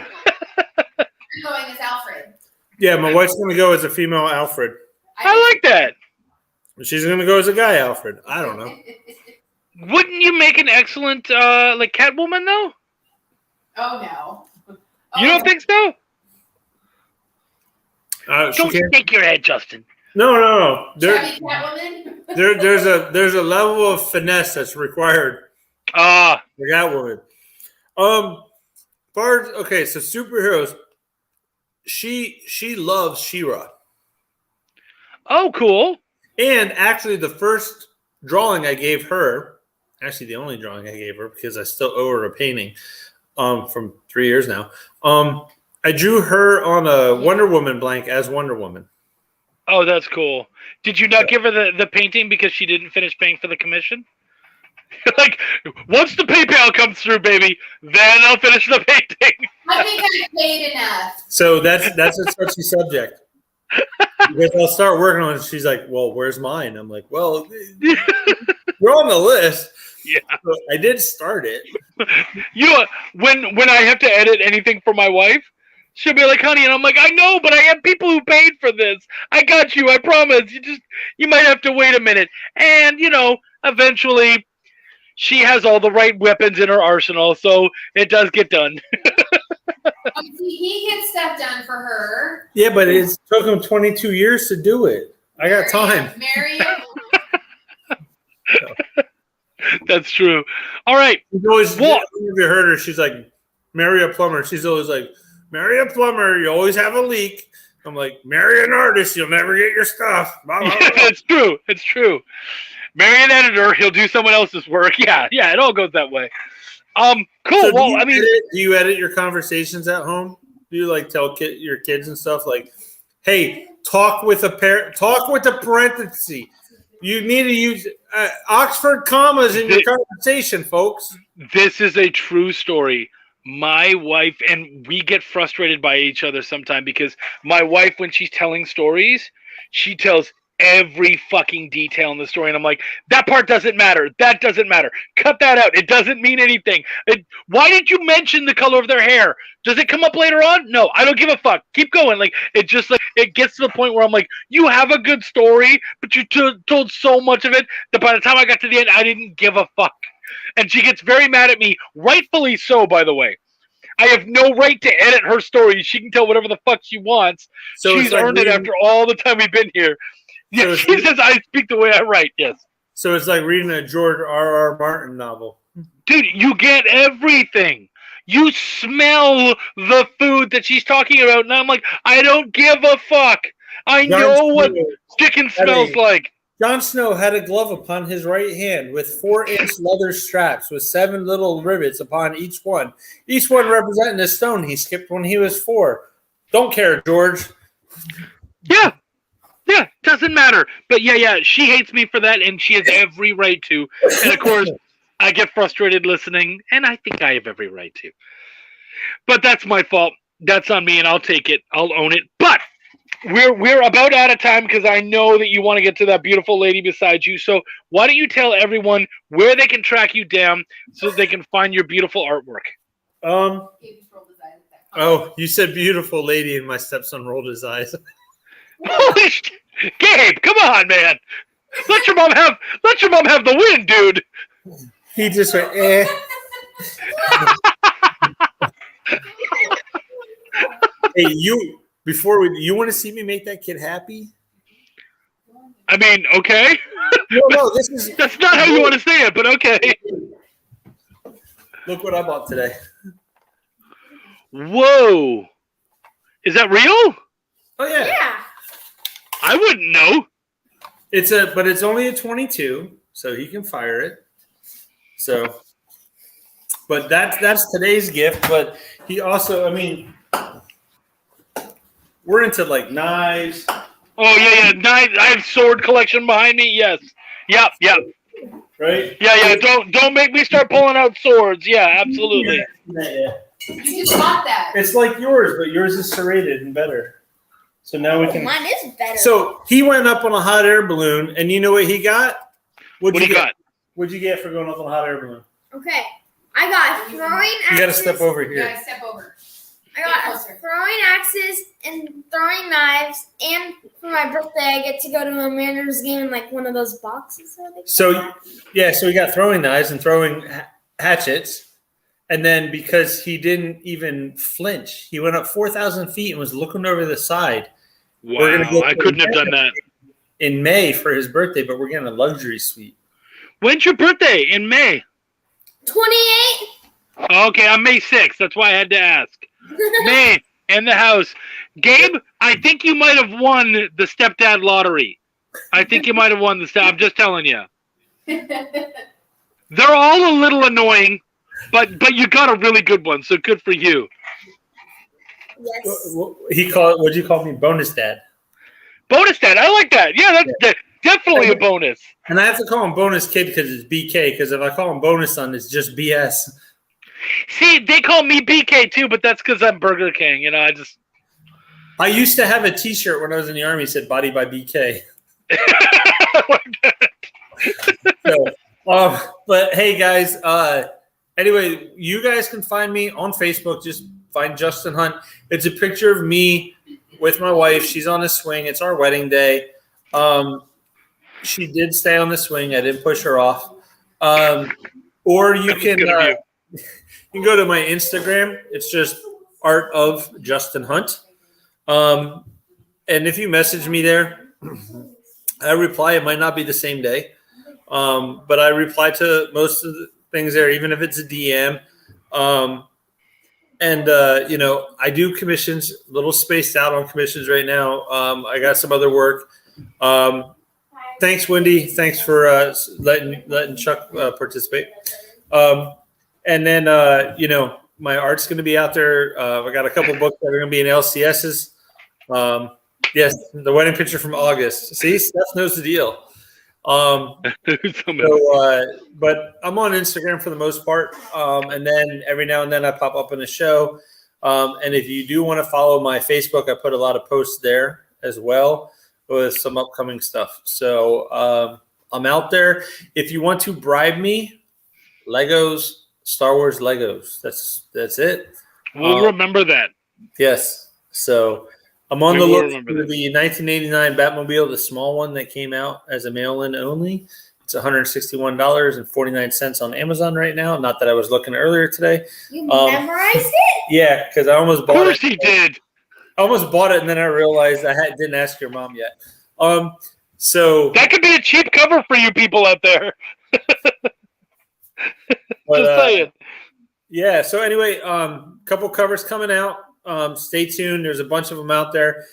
going as Alfred. Yeah, my wife's going to go as a female Alfred. I like that. She's going to go as a guy Alfred. I don't know. Wouldn't you make an excellent like Catwoman though? Oh no. You don't think so? Don't can't... shake your head, Justin. No. Catwoman? There's a level of finesse that's required. For Catwoman. Okay, so superheroes. She loves She-Ra. Oh, cool. And actually, the first drawing I gave her, actually the only drawing I gave her because I still owe her a painting from 3 years now. I drew her on a Wonder Woman blank as Wonder Woman. Oh, that's cool. Did you not give her the painting because she didn't finish paying for the commission? Like, once the PayPal comes through, baby, then I'll finish the painting. I think I paid enough. So that's a touchy subject. Because I'll start working on it. She's like, well, where's mine? I'm like, well, you're on the list. Yeah. So I did start it. When I have to edit anything for my wife, she'll be like, honey, and I'm like, I know, but I have people who paid for this. I got you, I promise. You might have to wait a minute. And, eventually she has all the right weapons in her arsenal, so it does get done. He gets stuff done for her. Yeah, but it took him 22 years to do it. I got time. Mary. That's true. All right. She's always, if you heard her, she's like, marry a plumber. She's always like, marry a plumber, you always have a leak. I'm like, marry an artist, you'll never get your stuff. Blah, blah, blah. It's true. It's true. Marry an editor, he'll do someone else's work. Yeah, it all goes that way. Cool. So well, do you edit your conversations at home? Do you like tell your kids and stuff like, hey, talk with a parenthesis. You need to use Oxford commas in your conversation, folks. This is a true story. My wife, and we get frustrated by each other sometimes because my wife, when she's telling stories, she tells every fucking detail in the story. And I'm like, that part doesn't matter. That doesn't matter. Cut that out. It doesn't mean anything. Why did you mention the color of their hair? Does it come up later on? No, I don't give a fuck. Keep going. Like, it just like, it gets to the point where I'm like, you have a good story, but you told so much of it that by the time I got to the end, I didn't give a fuck. And she gets very mad at me, rightfully so, by the way. I have no right to edit her story. She can tell whatever the fuck she wants. So she's earned it after all the time we've been here. Yeah, she says I speak the way I write, yes. So it's like reading a George R.R. Martin novel. Dude, you get everything. You smell the food that she's talking about, and I'm like, I don't give a fuck. I know what chicken smells like. Jon Snow had a glove upon his right hand with 4-inch leather straps with 7 little rivets upon each one representing a stone he skipped when he was 4. Don't care, George. Yeah, doesn't matter. But yeah, she hates me for that, and she has every right to. And of course, I get frustrated listening, and I think I have every right to. But that's my fault. That's on me, and I'll take it. I'll own it. But we're about out of time because I know that you want to get to that beautiful lady beside you. So why don't you tell everyone where they can track you down so they can find your beautiful artwork? Oh, you said beautiful lady, and my stepson rolled his eyes. Holy shit. Gabe, come on, man. Let your mom have the win, dude. He just went, eh. Hey, you want to see me make that kid happy? I mean, okay. No, that's not how you want to say it, but okay. Look what I bought today. Whoa. Is that real? Oh yeah. I wouldn't know. But it's only a 22, so he can fire it. So, but that's today's gift. But he also, I mean, we're into like knives. Oh yeah, knives. I have sword collection behind me. Yes. Yep. Right. Yeah. Don't make me start pulling out swords. Yeah, absolutely. Yeah. You just bought that. It's like yours, but yours is serrated and better. So now we can. Mine is better. So he went up on a hot air balloon, and you know what he got? What you got? What'd you get for going up on a hot air balloon? Okay. I got throwing axes. You got to step over here. You gotta step over. I got throwing axes and throwing knives, and for my birthday, I get to go to a Mariners game in like one of those boxes. So we got throwing knives and throwing hatchets. And then because he didn't even flinch, he went up 4,000 feet and was looking over the side. Wow, I couldn't have done that. In May for his birthday, but we're getting a luxury suite. When's your birthday? In May? 28. Okay, I'm May 6th. That's why I had to ask. May, in the house. Gabe, I think you might have won the stepdad lottery. I think you might have won the step. I'm just telling you. They're all a little annoying, but you got a really good one, so good for you. Yes. What'd you call me? Bonus dad. Bonus dad. I like that. Yeah, that's definitely a bonus. And I have to call him bonus kid because it's BK. Because if I call him bonus son, it's just BS. See, they call me BK too, but that's because I'm Burger King. You know, I used to have a T-shirt when I was in the Army that said "Body by BK." But hey, guys. Anyway, you guys can find me on Facebook. Just find Justin Hunt. It's a picture of me with my wife. She's on a swing. It's our wedding day. She did stay on the swing. I didn't push her off. Or you can you can go to my Instagram. It's just Art of Justin Hunt. And if you message me there, I reply. It might not be the same day, but I reply to most of the things there, even if it's a DM. I do commissions, a little spaced out on commissions right now. I got some other work. Thanks, Wendy. Thanks for letting Chuck participate. And then, my art's going to be out there. I got a couple books that are going to be in LCSs. Yes, the wedding picture from August. See, Steph knows the deal. But I'm on Instagram for the most part. And then every now and then I pop up in a show. And if you do want to follow my Facebook, I put a lot of posts there as well with some upcoming stuff. So I'm out there. If you want to bribe me, Legos, Star Wars Legos. That's it. We'll remember that. Yes. So I'm on the look for the 1989 Batmobile, the small one that came out as a mail-in only. It's $161.49 on Amazon right now. Not that I was looking earlier today. You memorized it? Yeah, because I almost bought it. Of course he did. I almost bought it, and then I realized didn't ask your mom yet. So that could be a cheap cover for you people out there. Just saying. Yeah. So anyway, couple covers coming out. Stay tuned. There's a bunch of them out there.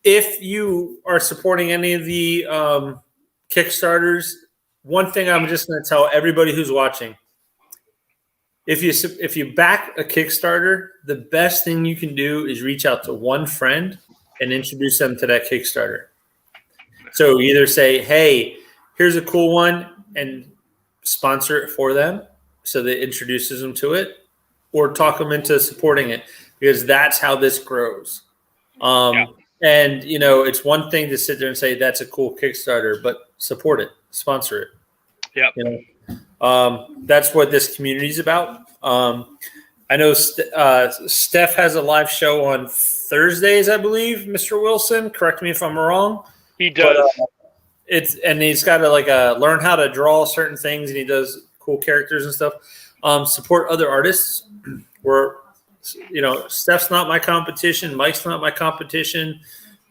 If you are supporting any of the Kickstarters, one thing I'm just going to tell everybody who's watching: if you back a Kickstarter, the best thing you can do is reach out to one friend and introduce them to that Kickstarter. So either say, "Hey, here's a cool one," and sponsor it for them, so that introduces them to it, or talk them into supporting it, because that's how this grows. And it's one thing to sit there and say that's a cool Kickstarter, but support it, sponsor it. Yeah. That's what this community is about. I know Steph has a live show on Thursdays, I believe. Mr. Wilson, correct me if I'm wrong. He does. But, he's got to learn how to draw certain things, and he does cool characters and stuff. Support other artists. Steph's not my competition. Mike's not my competition.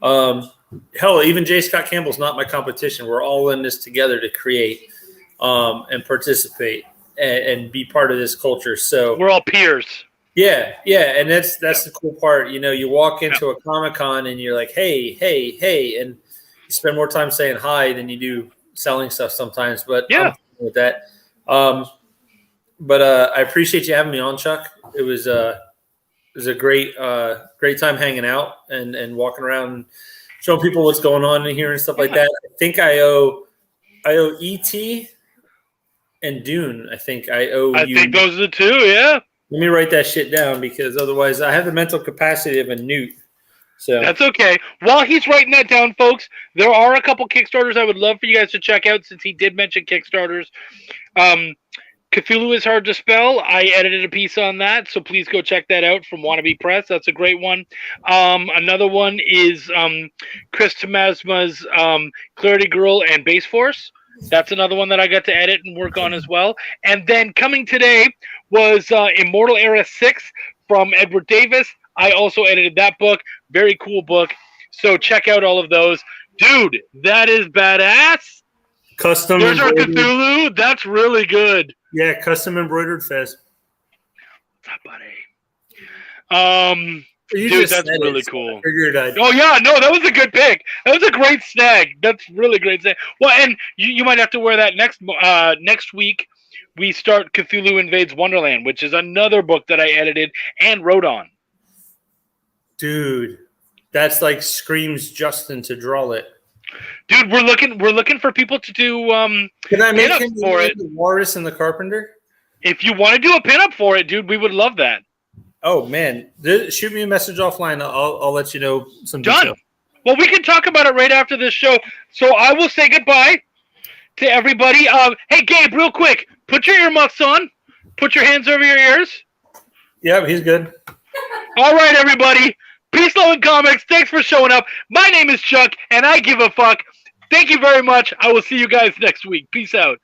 Hell, even J. Scott Campbell's not my competition. We're all in this together to create and participate and be part of this culture. So we're all peers. Yeah, and that's the cool part. You walk into a Comic-Con and you're like, hey, and you spend more time saying hi than you do selling stuff sometimes. But I'm with that. But I appreciate you having me on, Chuck. It was a great time hanging out and walking around and showing people what's going on in here and stuff like that. I think I owe E.T. and Dune. I think you. I think those are the two, yeah. Let me write that shit down, because otherwise I have the mental capacity of a newt. So that's okay. While he's writing that down, folks, there are a couple Kickstarters I would love for you guys to check out, since he did mention Kickstarters. Cthulhu is Hard to Spell. I edited a piece on that, so please go check that out from Wannabe Press. That's a great one. Another one is Chris Tomasma's Clarity Girl and Base Force. That's another one that I got to edit and work on as well. And then coming today was Immortal Era 6 from Edward Davis. I also edited that book. Very cool book. So check out all of those. Dude, that is badass. Custom There's our Cthulhu. That's really good. Yeah, custom embroidered fez. What's up, buddy? You Dude, just that's said really it, so cool. I figured I'd. Oh yeah, no, that was a good pick. That was a great snag. That's really great snag. Well, and you might have to wear that next week. We start Cthulhu Invades Wonderland, which is another book that I edited and wrote on. Dude, that's like screams Justin to draw it. Dude, we're looking for people to do Can I make pinups him for it. the Walrus and the Carpenter? If you want to do a pinup for it, dude, we would love that. Oh man, shoot me a message offline. I'll let you know some Done. detail. Well, we can talk about it right after this show. So I will say goodbye to everybody. Hey, Gabe, real quick, put your earmuffs on. Put your hands over your ears. Yeah, he's good. All right, everybody. Peace, love, and comics. Thanks for showing up. My name is Chuck, and I give a fuck. Thank you very much. I will see you guys next week. Peace out.